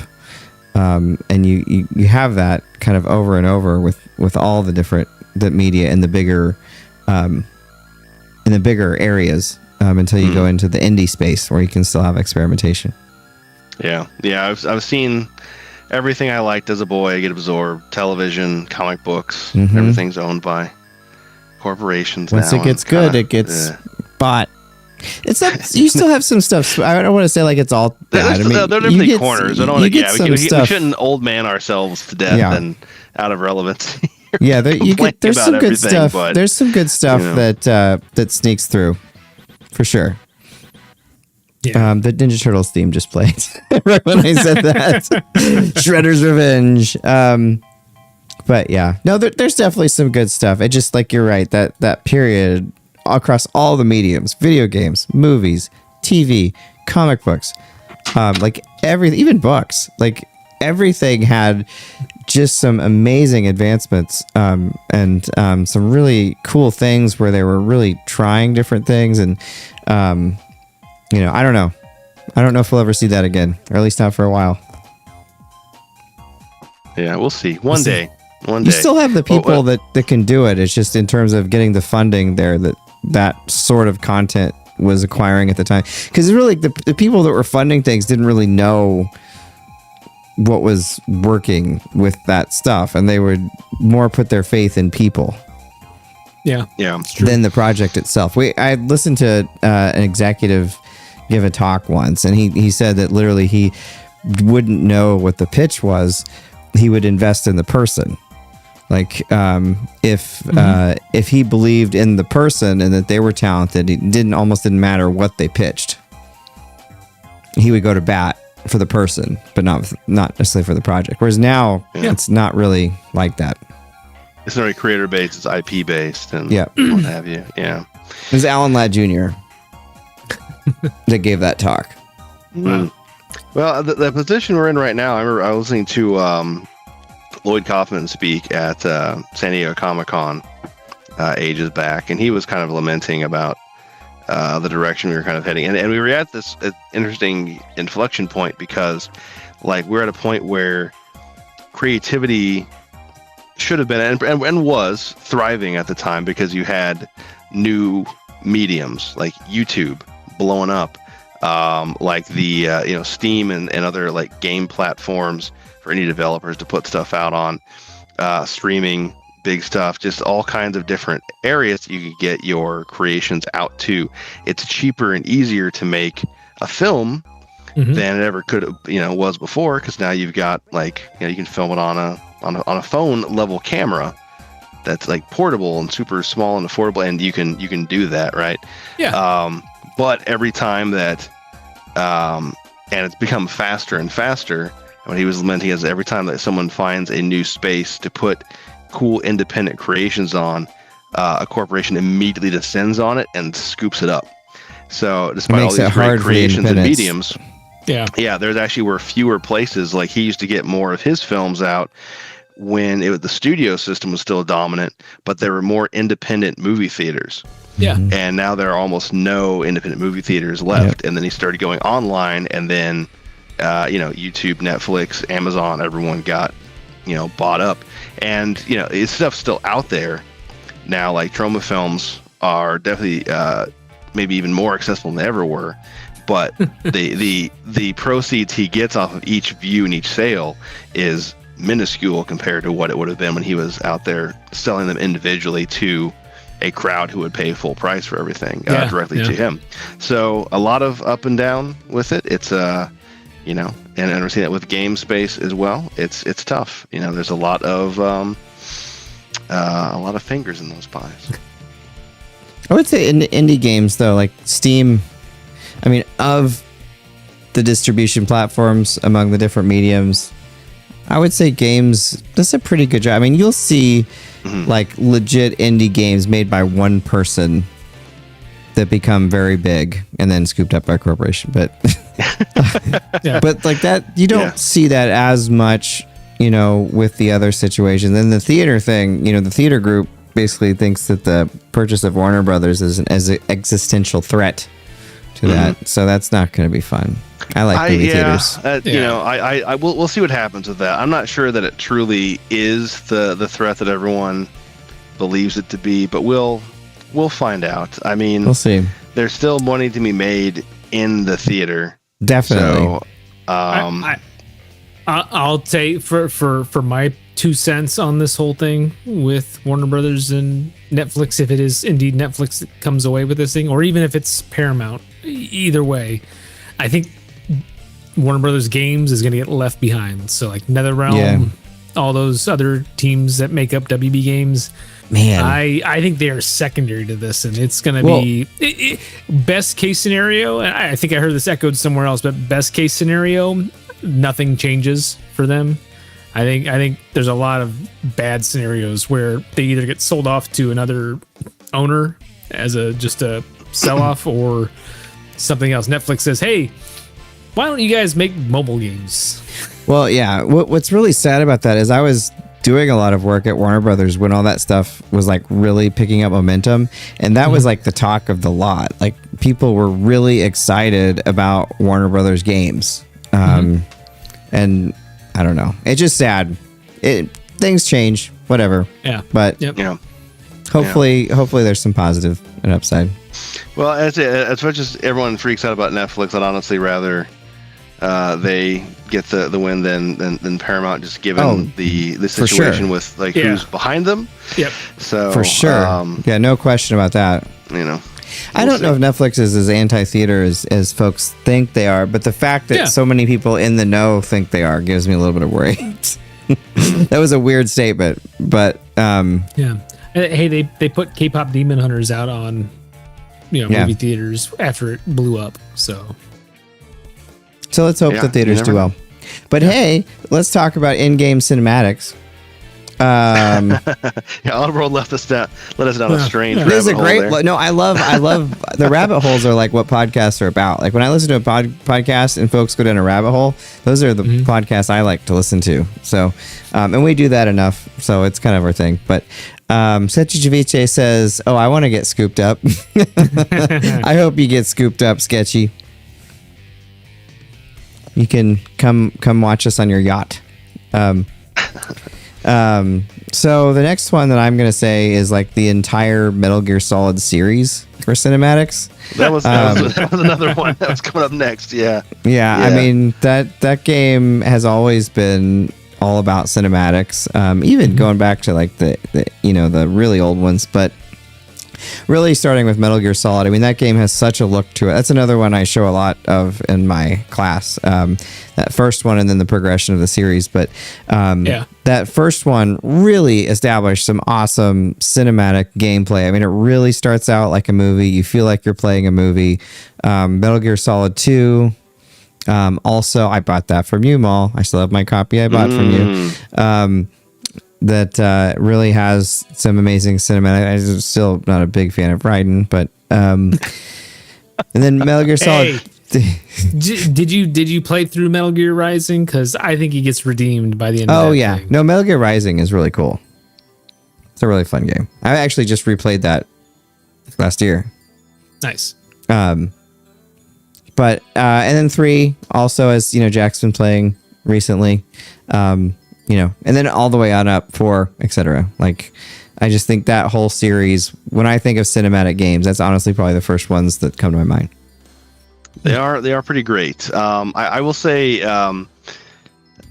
And you have that kind of over and over with all the media in the bigger areas until you go into the indie space where you can still have experimentation. Yeah. I've seen everything I liked as a boy get absorbed. Television, comic books, everything's owned by corporations. Once now it gets good, it gets bought. It's not. You still have some stuff. I don't want to say like it's all bad. There are definitely corners. I don't want to. We shouldn't old man ourselves to death and out of relevance. Yeah, there's some good stuff. There's some good stuff that sneaks through, for sure. Yeah. The Ninja Turtles theme just played right when I said that. Shredder's Revenge. But yeah, no, there's definitely some good stuff. It just like you're right that period across all the mediums, video games, movies, TV, comic books, like everything, even books, like everything had just some amazing advancements and some really cool things where they were really trying different things. And, I don't know. I don't know if we'll ever see that again, or at least not for a while. Yeah, we'll see. One day. You still have the people that can do it. It's just in terms of getting the funding there that sort of content was acquiring at the time. Because really, the people that were funding things didn't really know what was working with that stuff, and they would more put their faith in people. Yeah, than the project itself. I listened to an executive give a talk once, and he said that literally he wouldn't know what the pitch was. He would invest in the person. Like if he believed in the person and that they were talented, it almost didn't matter what they pitched. He would go to bat for the person, but not necessarily for the project. Whereas now it's not really like that. It's not really creator based; it's IP based, and what have you. Yeah, it was Alan Ladd Jr. that gave that talk. Wow. Well, the position we're in right now, I remember I was listening to Lloyd Kaufman speak at San Diego Comic-Con ages back, and he was kind of lamenting about the direction we were kind of heading. And we were at this interesting inflection point because, like, we're at a point where creativity should have been and was thriving at the time because you had new mediums like YouTube blowing up, like the Steam and other like game platforms for indie developers to put stuff out on, streaming, big stuff, just all kinds of different areas that you could get your creations out to. It's cheaper and easier to make a film than it ever could was before, because now you've got you can film it on a phone level camera that's like portable and super small and affordable, and you can do that, right? Yeah. But every time that and it's become faster and faster. What he was lamenting is every time that someone finds a new space to put cool independent creations on, a corporation immediately descends on it and scoops it up. So despite all these great creations and mediums, there's actually were fewer places. Like, he used to get more of his films out when the studio system was still dominant, but there were more independent movie theaters. Yeah. And now there are almost no independent movie theaters left. And then he started going online, and then YouTube, Netflix, Amazon, everyone got bought up. And his stuff's still out there now. Like, Troma films are definitely maybe even more accessible than they ever were, but the proceeds he gets off of each view and each sale is minuscule compared to what it would have been when he was out there selling them individually to a crowd who would pay full price for everything directly to him. So a lot of up and down with it. It's and we're seeing that with game space as well. It's tough. There's a lot of fingers in those pies. I would say in indie games, though, like Steam, I mean, of the distribution platforms among the different mediums, I would say games does a pretty good job. I mean, you'll see like legit indie games made by one person that become very big and then scooped up by a corporation. But but like that, you don't see that as much, with the other situations. And the theater thing, the theater group basically thinks that the purchase of Warner Brothers is an existential threat to that. So that's not going to be fun. I like movie theaters. We'll see what happens with that. I'm not sure that it truly is the threat that everyone believes it to be, but we'll find out. I mean, we'll see. There's still money to be made in the theater. Definitely. So, I'll take for my 2 cents on this whole thing with Warner Brothers and Netflix, if it is indeed Netflix that comes away with this thing, or even if it's Paramount, either way, I think Warner Brothers games is going to get left behind. So like NetherRealm, all those other teams that make up WB Games, man, I think they are secondary to this, and it's going to be best case scenario. And I think I heard this echoed somewhere else, but best case scenario, nothing changes for them. I think there's a lot of bad scenarios where they either get sold off to another owner as just a sell off or something else. Netflix says, "Hey, why don't you guys make mobile games?" Well, yeah. What's really sad about that is I was doing a lot of work at Warner Brothers when all that stuff was like really picking up momentum, and that was like the talk of the lot. Like, people were really excited about Warner Brothers games, and I don't know. It's just sad. Things change, whatever. Yeah. But hopefully there's some positive and upside. Well, as much as everyone freaks out about Netflix, I'd honestly rather they get the win than Paramount, just given the situation with who's behind them. Yep. So for sure. No question about that. I don't know if Netflix is as anti-theater as folks think they are, but the fact that so many people in the know think they are gives me a little bit of worry. That was a weird statement, but hey, they put K-pop Demon Hunters out on movie theaters after it blew up, so let's hope the theaters do well. But hey, let's talk about in-game cinematics. Yeah, Oddworld let us down a strange This is a rabbit hole great. there. No, I love the rabbit holes are like what podcasts are about. Like when I listen to a podcast and folks go down a rabbit hole, those are the podcasts I like to listen to. So, and we do that enough, so it's kind of our thing. But Sechi Javice says, "Oh, I want to get scooped up." I hope you get scooped up, Sketchy. You can come watch us on your yacht. So the next one that I'm going to say is like the entire Metal Gear Solid series for cinematics. That was another one that was coming up next. Yeah. I mean that game has always been all about cinematics. Even going back to like the really old ones, but really starting with Metal Gear Solid. I mean, that game has such a look to it. That's another one I show a lot of in my class. That first one and then the progression of the series. But that first one really established some awesome cinematic gameplay. I mean, it really starts out like a movie. You feel like you're playing a movie. Metal Gear Solid 2. Also, I bought that from you, Maul. I still have my copy I bought from you. That really has some amazing cinematic. I'm still not a big fan of Raiden, but and then Metal Gear Solid. Hey, did you play through Metal Gear Rising? Because I think he gets redeemed by the end. Oh of that yeah, thing. no, Metal Gear Rising is really cool. It's a really fun game. I actually just replayed that last year. Nice. But and then 3 also, as you know, Jack's been playing recently. And then all the way on up 4, etc. Like, I just think that whole series, when I think of cinematic games, that's honestly probably the first ones that come to my mind. They are pretty great. I will say, what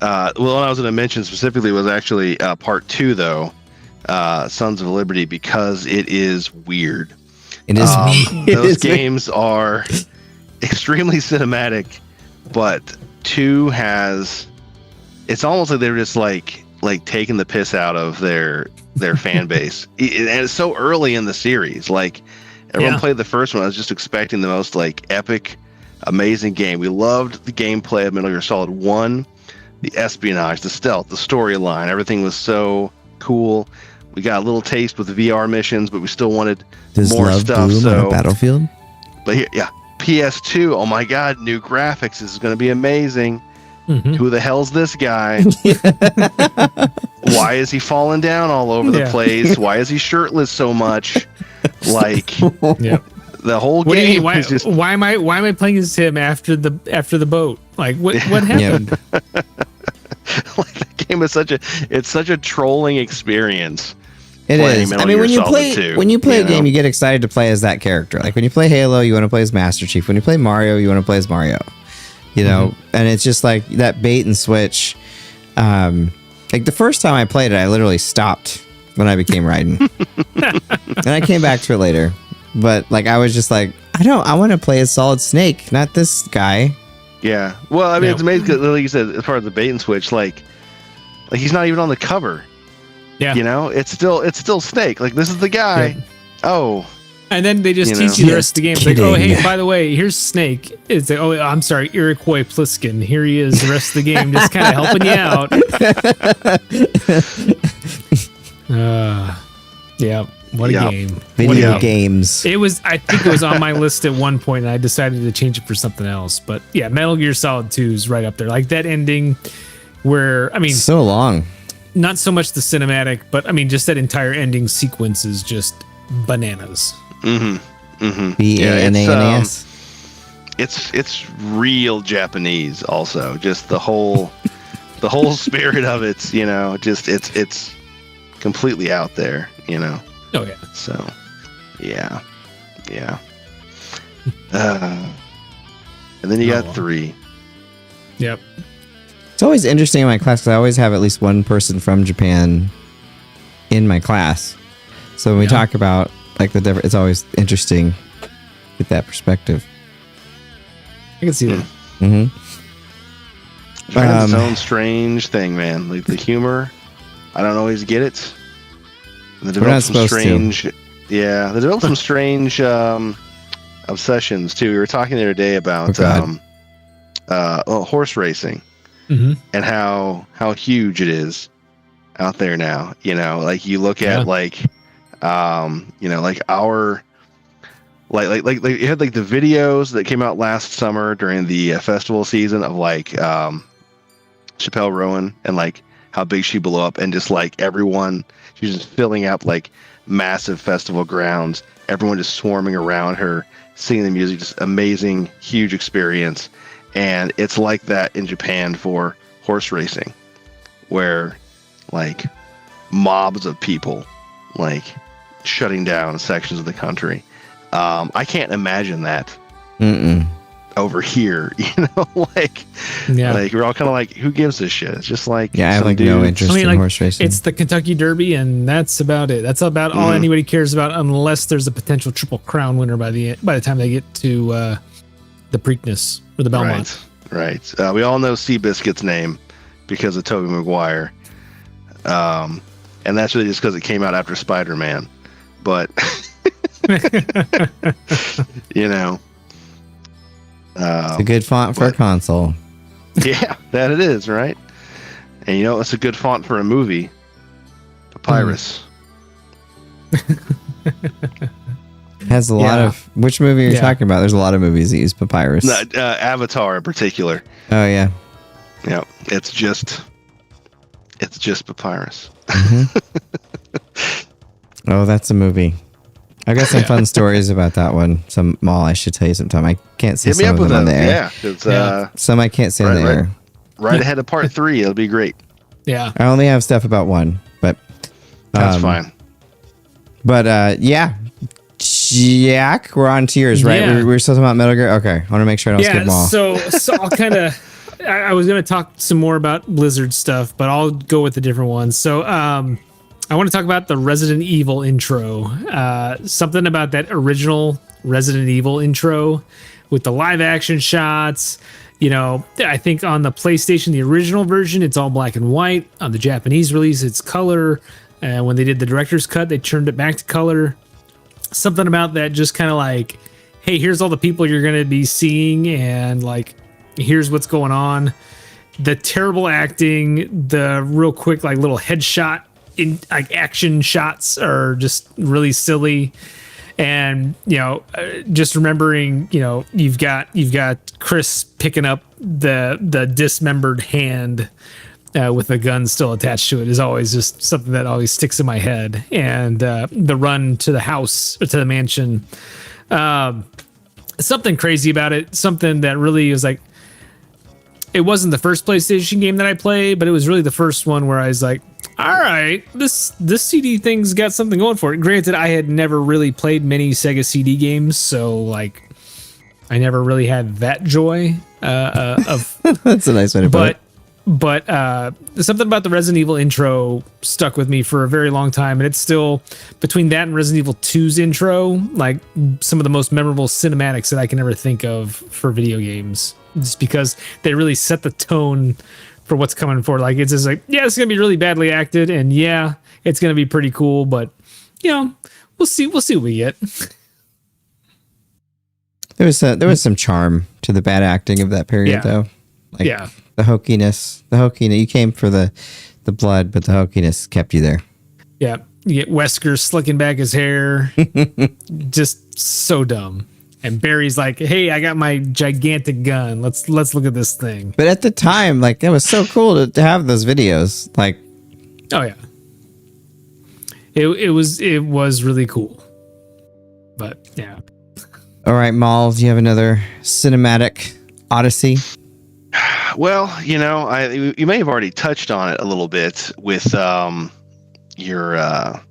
I was going to mention specifically was actually Part 2, though, Sons of Liberty, because it is weird. It is. Those games are extremely cinematic, but 2 has. It's almost like they're just like taking the piss out of their fan base, and it's so early in the series. Like everyone played the first one, I was just expecting the most like epic, amazing game. We loved the gameplay of Metal Gear Solid 1, the espionage, the stealth, the storyline. Everything was so cool. We got a little taste with the VR missions, but we still wanted more stuff. So on a Battlefield. But here, PS2. Oh my God, new graphics. This is going to be amazing. Who the hell's this guy? Why is he falling down all over the place? Why is he shirtless so much? Like, the whole game is just. Why am I playing as him after the boat? Like, what happened? Like, the game is such a trolling experience. It is. I mean, when you play a game, you get excited to play as that character. Like when you play Halo, you want to play as Master Chief. When you play Mario, you want to play as Mario. You know, and it's just like that bait and switch. Like the first time I played it, I literally stopped when I became Raiden. And I came back to it later. But like I was just like, I want to play as Solid Snake, not this guy. Yeah. Well, I mean, it's amazing because, like you said, as part of the bait and switch, like he's not even on the cover. Yeah. You know, it's still Snake. Like this is the guy. Yeah. Oh. And then they just teach you the rest of the game. It's like, oh, hey, by the way, here's Snake. It's like, oh, I'm sorry, Iroquois Pliskin. Here he is the rest of the game, just kind of helping you out. Yeah, what a game. Video games. I think it was on my list at one point, and I decided to change it for something else. But yeah, Metal Gear Solid 2 is right up there. Like that ending where, I mean... So long. Not so much the cinematic, but I mean, just that entire ending sequence is just bananas. BANANAS. It's real Japanese also. Just the whole spirit of it's, you know, just it's completely out there, you know. Oh yeah. So yeah. And then you got 3. Yep. It's always interesting in my class because I always have at least one person from Japan in my class. So when we talk about like the different, it's always interesting to get that perspective. I can see that. Japan's its own strange thing, man. Like the humor, I don't always get it. They develop some strange, they develop some strange obsessions too. We were talking the other day about horse racing and how huge it is. out there now. You know, like you look at like, you know, like our like you had like the videos that came out last summer during the festival season of like Chappelle Rowan and like how big she blew up, and just like everyone, she's just filling up like massive festival grounds, everyone just swarming around her, singing the music, just amazing, huge experience. And it's like that in Japan for horse racing, where like mobs of people like shutting down sections of the country. I can't imagine that over here, you know, like we're all kind of like, who gives a shit? It's just like, I have like no interest in horse racing. It's the Kentucky Derby, and that's about it. That's about all anybody cares about, unless there's a potential Triple Crown winner by the time they get to the Preakness or the Belmont. Right. We all know Seabiscuit's name because of Tobey Maguire, and that's really just because it came out after Spider-Man. But you know. It's a good font for a console. Yeah, that it is, right? And you know, it's a good font for a movie. Papyrus. Has a lot of... Which movie are you talking about? There's a lot of movies that use papyrus. Avatar in particular. Oh, yeah. Yeah, it's just papyrus. Oh, that's a movie. I got some fun stories about that one. Some Maul, I should tell you sometime. I can't say some of them on the air. Yeah, some I can't say on the air. Right ahead of part 3. It'll be great. Yeah. I only have stuff about one, but that's fine. But yeah, Jack, we're on to yours, right? Yeah. We're still talking about Metal Gear. Okay, I want to make sure I don't skip Maul. So I'll kind of. I was going to talk some more about Blizzard stuff, but I'll go with the different ones. So I want to talk about the Resident Evil intro. Something about that original Resident Evil intro with the live action shots. You know, I think on the PlayStation, the original version, it's all black and white. On the Japanese release, it's color. And when they did the director's cut, they turned it back to color. Something about that just kind of like, hey, here's all the people you're going to be seeing, and like, here's what's going on. The terrible acting, the real quick like little headshot in like action shots are just really silly. And you know, just remembering, you know, you've got Chris picking up the dismembered hand with a gun still attached to it is always just something that always sticks in my head. And the run to the house, or to the mansion, something crazy about it. Something that really was like, it wasn't the first PlayStation game that I played, but it was really the first one where I was like, all right, this CD thing's got something going for it. Granted, I had never really played many Sega CD games, so like I never really had that joy of. That's a nice way to put it. But something about the Resident Evil intro stuck with me for a very long time, and it's still, between that and Resident Evil 2's intro, like some of the most memorable cinematics that I can ever think of for video games. Just because they really set the tone for what's coming forward. Like, it's just like, yeah, it's gonna be really badly acted, and yeah, it's gonna be pretty cool, but you know, we'll see what we get. There was some charm to the bad acting of that period, though. Like, the hokiness. You came for the blood, but the hokiness kept you there. Yeah, you get Wesker slicking back his hair, just so dumb. And Barry's like, "Hey, I got my gigantic gun. Let's look at this thing." But at the time, like, it was so cool to have those videos. Like, oh yeah, it was really cool. But yeah. All right, Maul, do you have another cinematic odyssey? Well, you know, you may have already touched on it a little bit with your.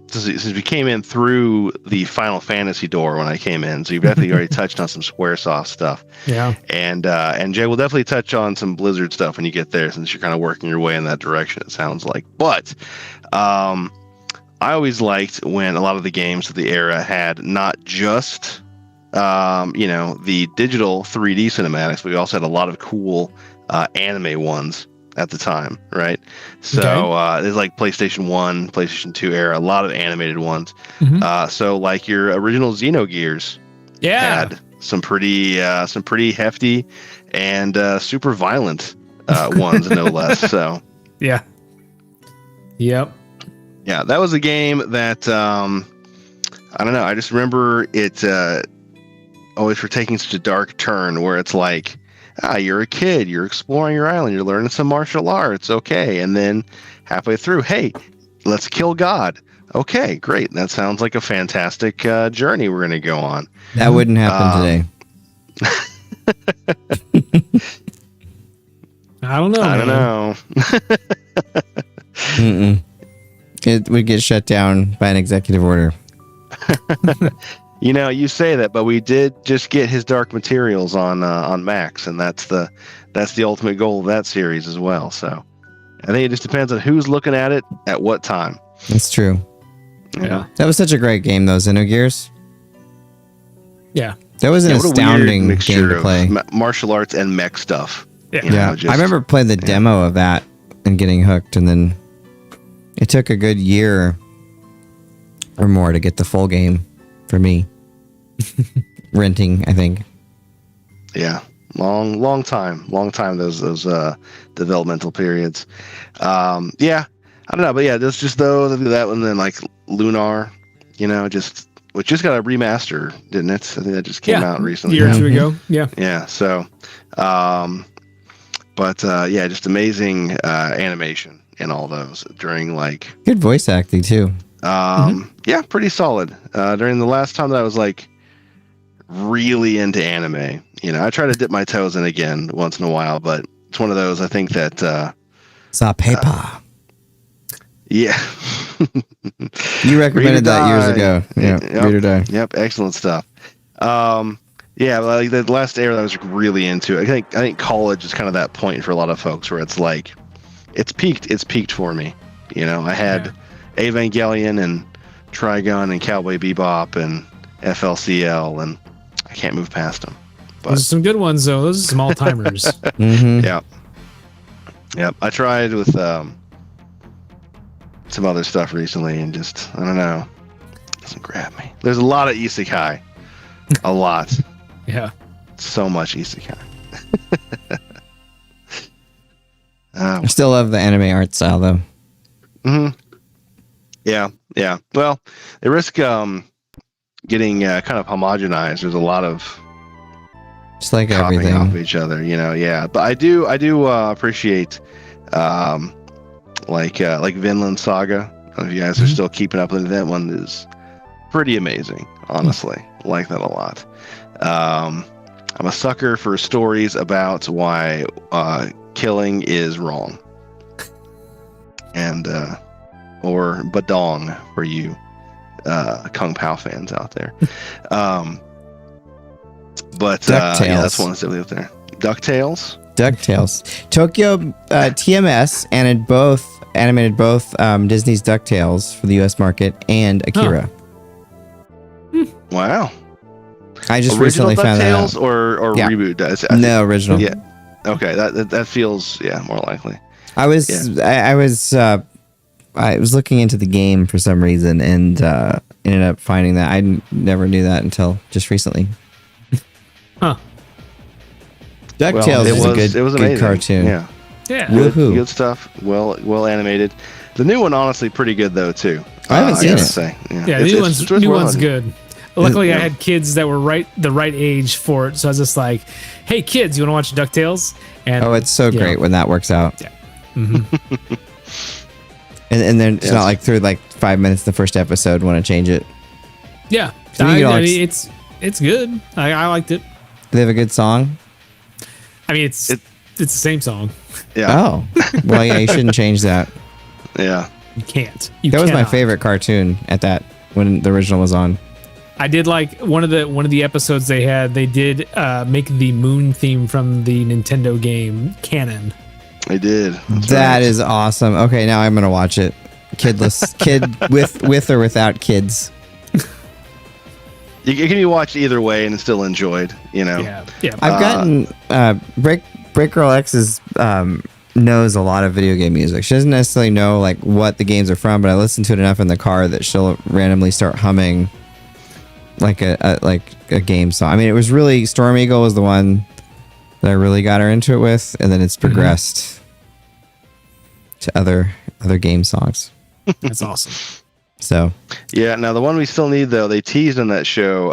Since we came in through the Final Fantasy door when I came in, so you've definitely already touched on some SquareSoft stuff. Yeah. And Jay will definitely touch on some Blizzard stuff when you get there, since you're kind of working your way in that direction, it sounds like. But I always liked when a lot of the games of the era had not just you know, the digital 3D cinematics, but we also had a lot of cool anime ones at the time, right? So there's like PlayStation 1, PlayStation 2 era, a lot of animated ones. So like your original Xenogears had some pretty hefty and super violent ones, no less. So Yep. Yeah, that was a game that I don't know. I just remember it always for taking such a dark turn where it's like, you're a kid, you're exploring your island, you're learning some martial arts, okay, and then halfway through, hey, let's kill God. Okay, great. That sounds like a fantastic journey we're going to go on. That wouldn't happen today. I don't know. I don't know. Mm-mm. It would get shut down by an executive order. You know, you say that, but we did just get his Dark Materials on Max, and that's the ultimate goal of that series as well. So I think it just depends on who's looking at it at what time. That's true. Yeah. That was such a great game, though, Xenogears. Yeah. That was an What a weird astounding mixture game to of play. martial arts and mech stuff. Yeah. You know, Yeah, just- I remember playing the demo of that and getting hooked, and then it took a good year or more to get the full game for me. Renting, I think. Yeah, long time those developmental periods. Yeah, I don't know, but yeah, there's just that one, then like Lunar, you know, which just got a remaster, didn't it? I think that just came out A recently. year or two ago. Yeah. Yeah, so but yeah, just amazing animation in all those during like Good voice acting, too. yeah, pretty solid. During the last time that I was like really into anime, you know, I try to dip my toes in again once in a while, but it's one of those I think that Sapepa. yeah. You recommended that years ago. Yeah, Yep. Read or Die. Yep, excellent stuff. Yeah, like the last era that I was really into. I think college is kind of that point for a lot of folks where it's like it's peaked for me. You know, I had Evangelion and Trigun and Cowboy Bebop and FLCL, and I can't move past them. But Those are some good ones, though. Those are small timers. Mm-hmm. yeah. I tried with some other stuff recently, and just I don't know, it doesn't grab me. There's a lot of isekai, a lot, Yeah. so much isekai. I still love the anime art style, though. Mm-hmm. Yeah. Well, they risk getting kind of homogenized. There's a lot of Just like copying everything. off each other, you know. Yeah, but I do appreciate like Vinland Saga. I don't know if you guys are still keeping up with it. That one is pretty amazing, honestly. Like that a lot. I'm a sucker for stories about why killing is wrong, and or badong for you Kung Pao fans out there. But yeah, that's one that's definitely up there. DuckTales. Tokyo TMS animated both Disney's DuckTales for the U.S. market and Akira. Wow. I just Original recently found that out. DuckTales or Yeah. reboot does? No, original. Yeah. Okay, that feels more likely. I was looking into the game for some reason and ended up finding that I never knew that until just recently. Huh. DuckTales is a it was good amazing. cartoon. Yeah. Yeah. Woohoo. Good stuff. Well animated. The new one, honestly, pretty good though too. I haven't seen gotta it. Say. Yeah, the new one's good. Luckily, I had kids that were the right age for it, so I was just like, "Hey, kids, you want to watch DuckTales?" And Oh, it's so great when that works out. Yeah. And then it's not like through like 5 minutes the first episode want to change it. Yeah, So you I can mean, it's good. I liked it. They have a good song. I mean, it's the same song. Yeah. Oh, well, yeah, you shouldn't change that. Yeah. You can't. That was my cannot. favorite cartoon at that when the original was on. I did like one of the episodes they had. They did make the moon theme from the Nintendo game canon. I did. That is awesome. Okay, now I'm gonna watch it. Kid with or without kids. It can be watched either way and still enjoyed. You know. Yeah. I've gotten Break Girl X knows a lot of video game music. She doesn't necessarily know like what the games are from, but I listen to it enough in the car that she'll randomly start humming like a game song. I mean, it was really Storm Eagle was the one that I really got her into it with, and then it's progressed to other other game songs. That's awesome. So Yeah. Now the one we still need though, they teased in that show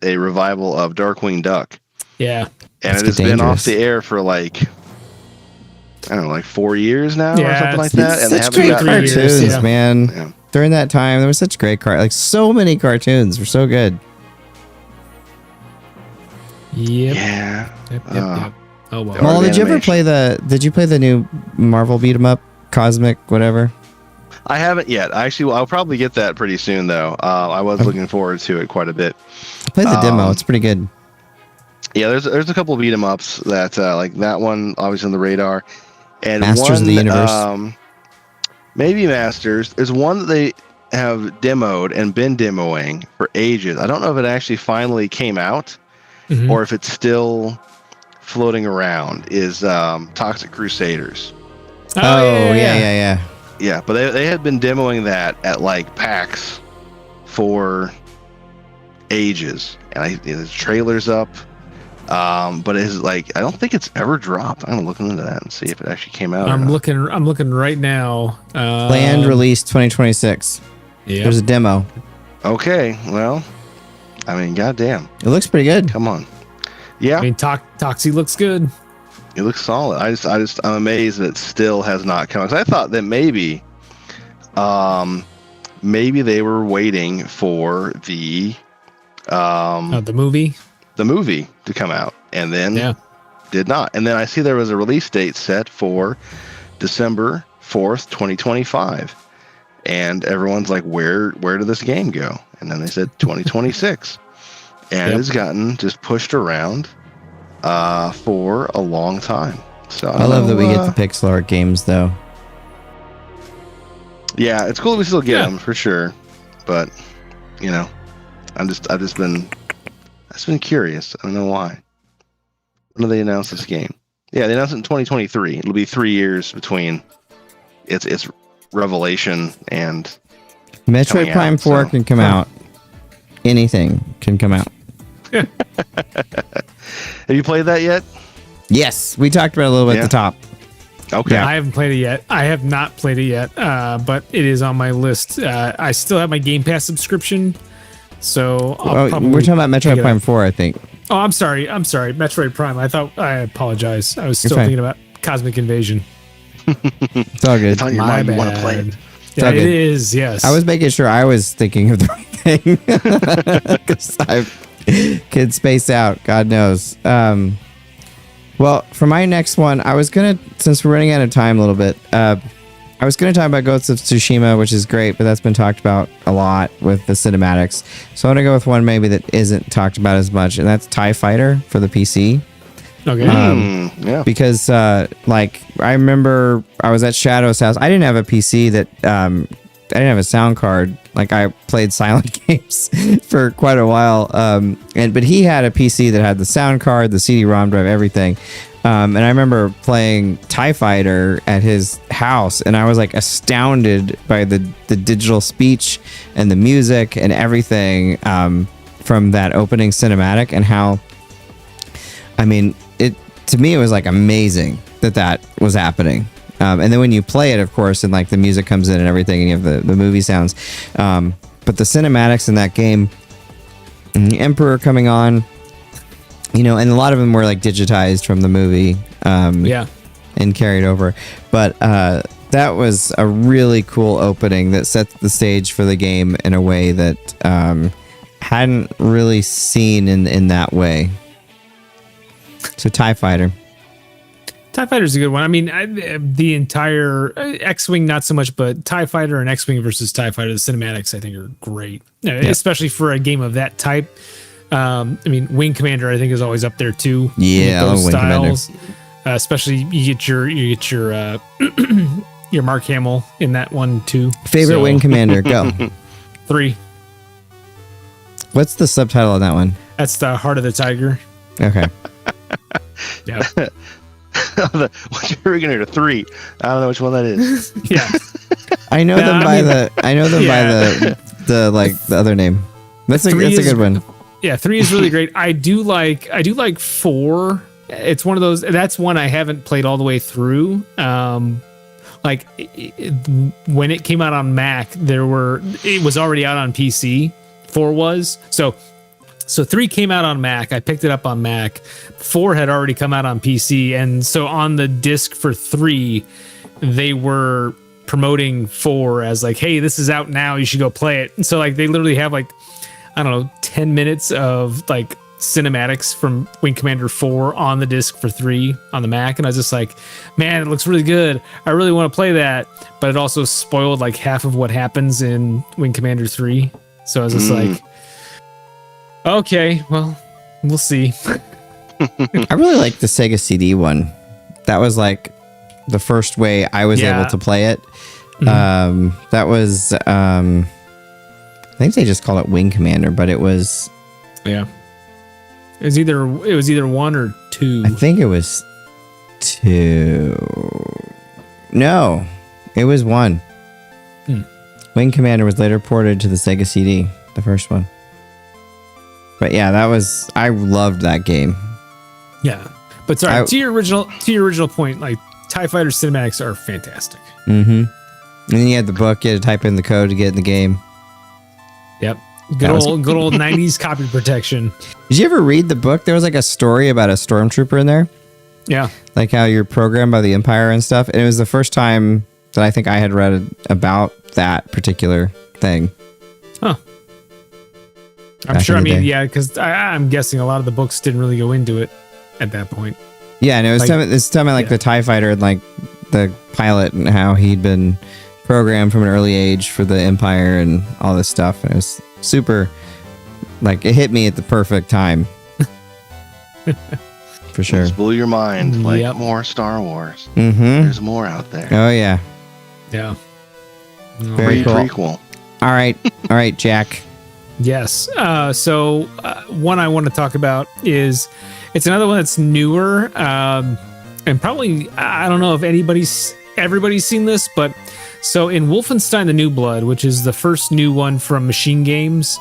a revival of Darkwing Duck, Yeah. and Let's it has get been dangerous. off the air for like I don't know, like 4 years now or Yeah, something like it's that. And they such haven't great got 3 years, cartoons, yeah. man. Yeah. During that time, there was such great like so many cartoons were so good. Yep. Yeah. Yep. Oh well. Or Maul, the did you ever animation. play Did you play the new Marvel beat 'em up, Cosmic, whatever? I haven't yet. Actually, I'll probably get that pretty soon though. I was looking forward to it quite a bit. I played the demo. Um, It's pretty good. Yeah, there's a couple of beat 'em ups that like that one obviously on the radar, and Masters of the Universe. Maybe Masters. There's one that they have demoed and been demoing for ages. I don't know if it actually finally came out Mhm. or if it's still floating around. Is Toxic Crusaders? Oh, yeah. Yeah, but they had been demoing that at like PAX for ages, and there's trailers up. But it's like I don't think it's ever dropped. I'm looking into that and see if it actually came out. I'm looking right now. Planned release 2026. Yeah. There's a demo. Okay, well, I mean, goddamn, It looks pretty good. come on. Yeah, I mean, Toxie looks good. it looks solid. I'm amazed that it still has not come out. 'Cause I thought that maybe they were waiting for the The movie. movie to come out, and then did not. And then I see there was a release date set for December 4th, 2025. And everyone's like, where did this game go? And then they said 2026. And Yep. it's gotten just pushed around for a long time. So I love that we get the pixel art games, though. Yeah, it's cool that we still get Yeah. them for sure. But you know, I've just been curious. I don't know why. When do they announce this game? Yeah, they announced it in 2023. It'll be 3 years between its revelation and Metroid coming Prime out, 4 so- can come out. Anything can come out. Have you played that yet? Yes, we talked about it a little bit Yeah. at the top. Okay. I haven't played it yet. I have not played it yet, but it is on my list. I still have my Game Pass subscription, so I'll probably We're talking about pick Metroid it Prime up. 4, I think. Oh, I'm sorry. Metroid Prime. I apologize. I was You're still fine. thinking about Cosmic Invasion. It's all good. It's on your My mind. You bad. want to play it. Yeah, all it good. is. Yes. I was making sure I was thinking of the right thing. Because kids space out, God knows. Well, for my next one, I was going to, since we're running out of time a little bit, I was going to talk about Ghost of Tsushima, which is great, but that's been talked about a lot with the cinematics. So I want to go with one maybe that isn't talked about as much, and that's TIE Fighter for the PC. Okay. Yeah. Because like I remember I was at Shadow's house. I didn't have a PC that I didn't have a sound card. Like I played silent games for quite a while. But he had a PC that had the sound card, the CD-ROM drive, everything. And I remember playing TIE Fighter at his house, and I was like astounded by the digital speech and the music and everything from that opening cinematic, and how, I mean, to me, it was like amazing that was happening. And then when you play it, of course, and like the music comes in and everything, and you have the movie sounds. But the cinematics in that game, and the Emperor coming on, and a lot of them were like digitized from the movie. Yeah. And carried over. But that was a really cool opening that set the stage for the game in a way that hadn't really seen in that way. So TIE Fighter. TIE Fighter's a good one. I mean, the entire X-Wing, not so much, but TIE Fighter and X-Wing versus TIE Fighter, the cinematics, I think, are great. Especially for a game of that type. I mean, Wing Commander, I think, is always up there, too. Yeah, I love Wing Commander. Especially, you get your your Mark Hamill in that one, too. Favorite Wing Commander, go. 3. What's the subtitle on that one? That's the Heart of the Tiger. Okay. Yeah. What's your originator? 3. I don't know which one that is. Yeah. I know them by the other name. That's a good one. Yeah, 3 is really great. I do like 4. It's one of those. That's one I haven't played all the way through. Although like when it came out on Mac, it was already out on PC. 4 was so 3 came out on Mac. I picked it up on Mac. 4 had already come out on PC, and so on the disc for 3, they were promoting 4 as like, hey, this is out now, you should go play it. And so like they literally have like, I don't know, 10 minutes of like cinematics from Wing Commander 4 on the disc for 3 on the Mac, and I was just like, man, it looks really good, I really want to play that, but it also spoiled like half of what happens in Wing Commander 3. So I was just like, okay, well, we'll see. I really like the Sega CD one. That was like the first way I was able to play it. That was, I think they just call it Wing Commander, but it was. Yeah. It was either 1 or 2. I think it was 2. No, it was 1. Wing Commander was later ported to the Sega CD, the first one. But yeah, I loved that game. Yeah. But sorry, to your original point, like TIE Fighter cinematics are fantastic. Mm-hmm. And then you had the book, you had to type in the code to get in the game. Yep. Good old 90s copy protection. Did you ever read the book? There was like a story about a stormtrooper in there. Yeah. Like how you're programmed by the Empire and stuff. And it was the first time that I think I had read about that particular thing. Huh. I'm sure. I mean, yeah, because I'm guessing a lot of the books didn't really go into it at that point. Yeah, and it was telling me like the TIE fighter and like the pilot and how he'd been programmed from an early age for the Empire and all this stuff. And it was super, like, it hit me at the perfect time. For sure. Just blew your mind. Like, more Star Wars. Mm-hmm. There's more out there. Oh, yeah. Yeah. Very cool. Prequel. All right, Jack. Yes. So one I want to talk about is it's another one that's newer, and probably I don't know if everybody's seen this, but so in Wolfenstein: The New Blood, which is the first new one from Machine Games,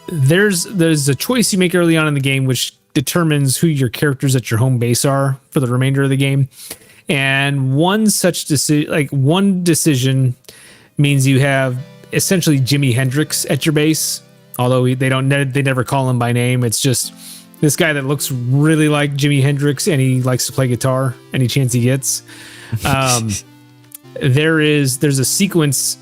there's a choice you make early on in the game which determines who your characters at your home base are for the remainder of the game, and one decision means you have essentially Jimi Hendrix at your base, although they never call him by name. It's just this guy that looks really like Jimi Hendrix, and he likes to play guitar any chance he gets. There's a sequence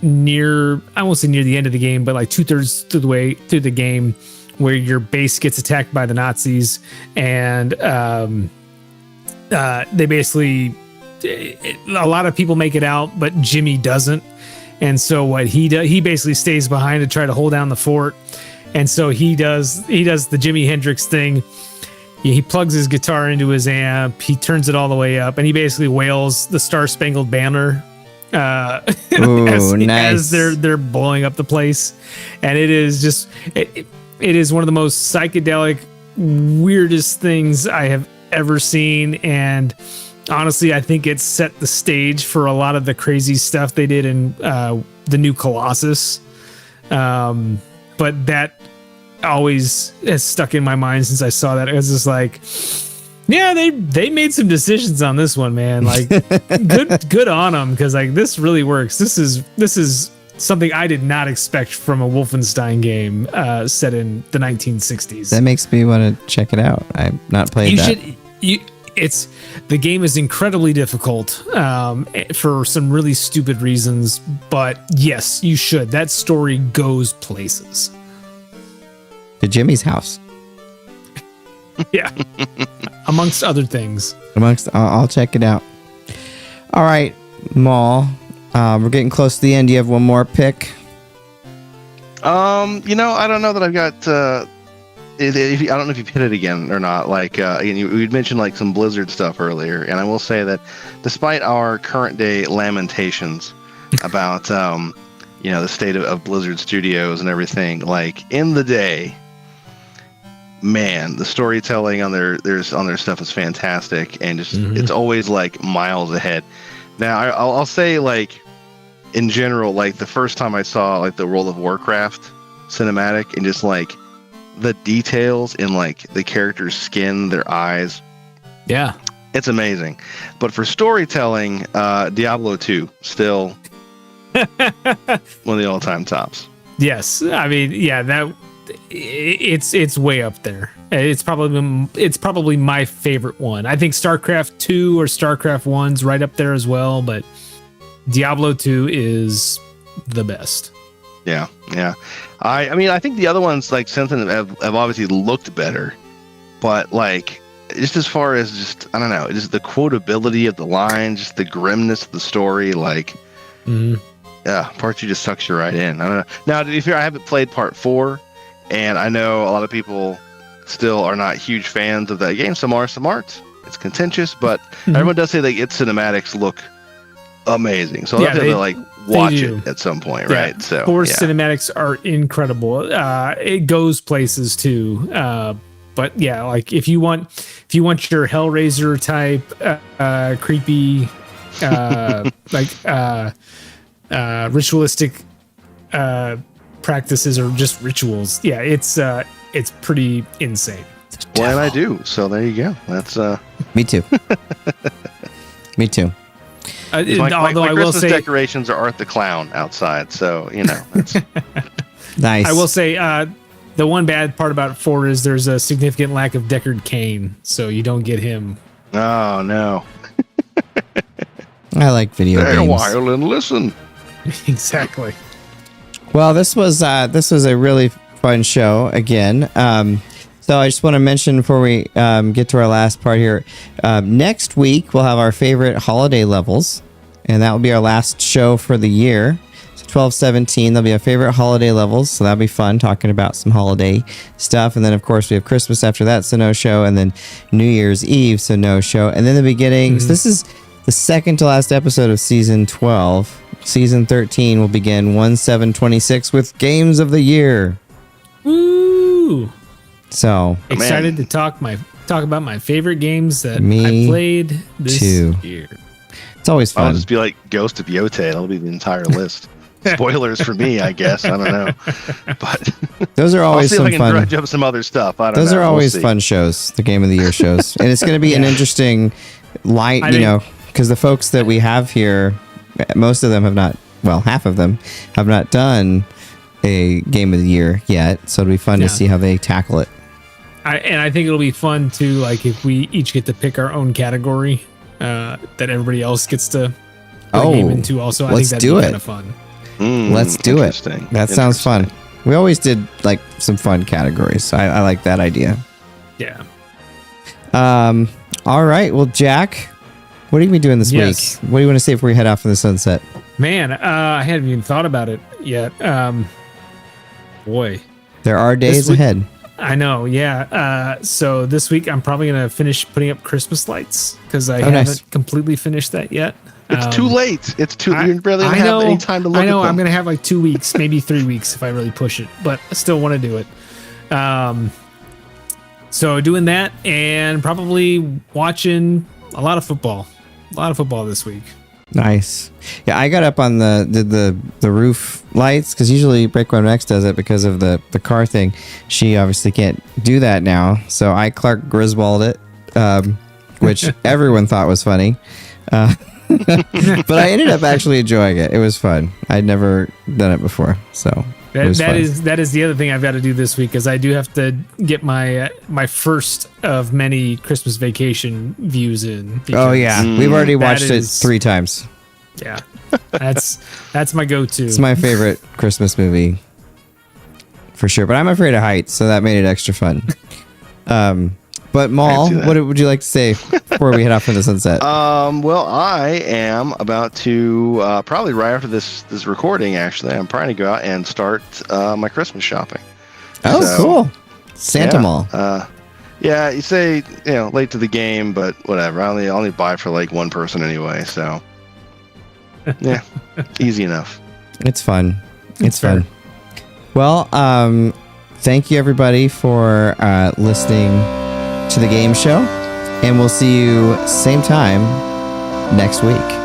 I won't say near the end of the game, but like 2/3 through the way through the game, where your base gets attacked by the Nazis, and they basically, a lot of people make it out, but Jimmy doesn't. And so what he does, he basically stays behind to try to hold down the fort. And so he does the Jimi Hendrix thing. He plugs his guitar into his amp. He turns it all the way up, and he basically wails the Star Spangled Banner as they're blowing up the place. And it is just it is one of the most psychedelic, weirdest things I have ever seen. And honestly, I think it set the stage for a lot of the crazy stuff they did in the new Colossus. But that always has stuck in my mind since I saw that. It was just like, yeah, they made some decisions on this one, man. Like, good on them, because like this really works. This is something I did not expect from a Wolfenstein game set in the 1960s. That makes me want to check it out. I've not played that. The game is incredibly difficult for some really stupid reasons, but yes, you should. That story goes places. To Jimmy's house. Yeah. Amongst other things. I'll check it out. All right, Maul. We're getting close to the end. Do you have one more pick? I don't know that I've got. I don't know if you've hit it again or not. Like, we'd mentioned like some Blizzard stuff earlier, and I will say that despite our current day lamentations about, the state of Blizzard Studios and everything, like in the day, man, the storytelling on their stuff is fantastic, and just it's always like miles ahead. Now, I'll say, like, in general, like the first time I saw like the World of Warcraft cinematic, and just like the details in like the character's skin, their eyes, It's amazing. But for storytelling, Diablo 2 still one of the all-time tops. Yes, I mean, yeah, that it's way up there. It's probably my favorite one. I think StarCraft 2 or StarCraft 1's right up there as well, but Diablo 2 is the best. Yeah. I mean, I think the other ones, like, since then have obviously looked better, but like, just as far as just, I don't know, just the quotability of the lines, just the grimness of the story, like, yeah, part 2 just sucks you right in. I don't know. Now, to be fair, I haven't played part 4, and I know a lot of people still are not huge fans of that game. Some aren't. It's contentious, but everyone does say that its cinematics look amazing. So I'll have to like watch it at some point, right? So 4 cinematics are incredible. It goes places too. But yeah, like if you want your Hellraiser type creepy ritualistic practices or just rituals, yeah, it's pretty insane. Well, and I do. So there you go. That's Me too. Me too. My Christmas decorations are Art the Clown outside, so you know. That's nice. I will say the one bad part about 4 is there's a significant lack of Deckard Cain, so you don't get him. Oh no. I like video games. Stay a while and listen. Exactly. Well, this was a really fun show again. So I just want to mention before we get to our last part here, next week we'll have our favorite holiday levels, and that will be our last show for the year. So 12/17, there'll be our favorite holiday levels, so that'll be fun, talking about some holiday stuff. And then, of course, we have Christmas after that, so no show, and then New Year's Eve, so no show. And then the beginning, so this is the second to last episode of Season 12. Season 13 will begin 1/7/26 with Games of the Year. Woo! So excited to talk about my favorite games that I played this year. It's always fun. I'll just be like Ghost of Yote. That'll be the entire list. Spoilers for me, I guess. I don't know, but those are always I'll see some if I can fun. Dredge up some other stuff. I don't those know. are always fun shows. The Game of the Year shows, and it's going to be an interesting light, because the folks that we have here, most of them have not. Well, half of them have not done a Game of the Year yet, so it'll be fun to see how they tackle it. I think it'll be fun too, like if we each get to pick our own category that everybody else gets to put a game into also. I think that'd be kind of fun. Let's do it. That sounds fun. We always did like some fun categories. So I like that idea. Yeah. All right. Well, Jack, what are you doing this week? What do you want to say before we head off in the sunset? Man, I hadn't even thought about it yet. Boy. There are days ahead. I know, yeah. So this week I'm probably going to finish putting up Christmas lights because I haven't completely finished that yet. It's too late. It's too. You really don't have any time to look at them. I'm going to have like 2 weeks, maybe 3 weeks if I really push it, but I still want to do it. So doing that and probably watching a lot of football. A lot of football this week. Nice. Yeah, I got up on the roof lights because usually BreakmanX does it because of the car thing. She obviously can't do that now, so I Clark Griswold it, which everyone thought was funny. But I ended up actually enjoying it. It was fun. I'd never done it before, so that is the other thing I've got to do this week, is I do have to get my first of many Christmas Vacation views in. Oh yeah, we've already watched it 3 times. Yeah, that's my go-to. It's my favorite Christmas movie for sure. But I'm afraid of heights, so that made it extra fun. But Maul, what would you like to say before we head off in the sunset? Well, I am about to probably right after this recording. Actually, I'm trying to go out and start my Christmas shopping. Oh, so, cool! Santa Mall. Yeah, you say late to the game, but whatever. I only buy for like one person anyway, so yeah, easy enough. It's fun. It's fun. Well, thank you everybody for listening to the game show, and we'll see you same time next week.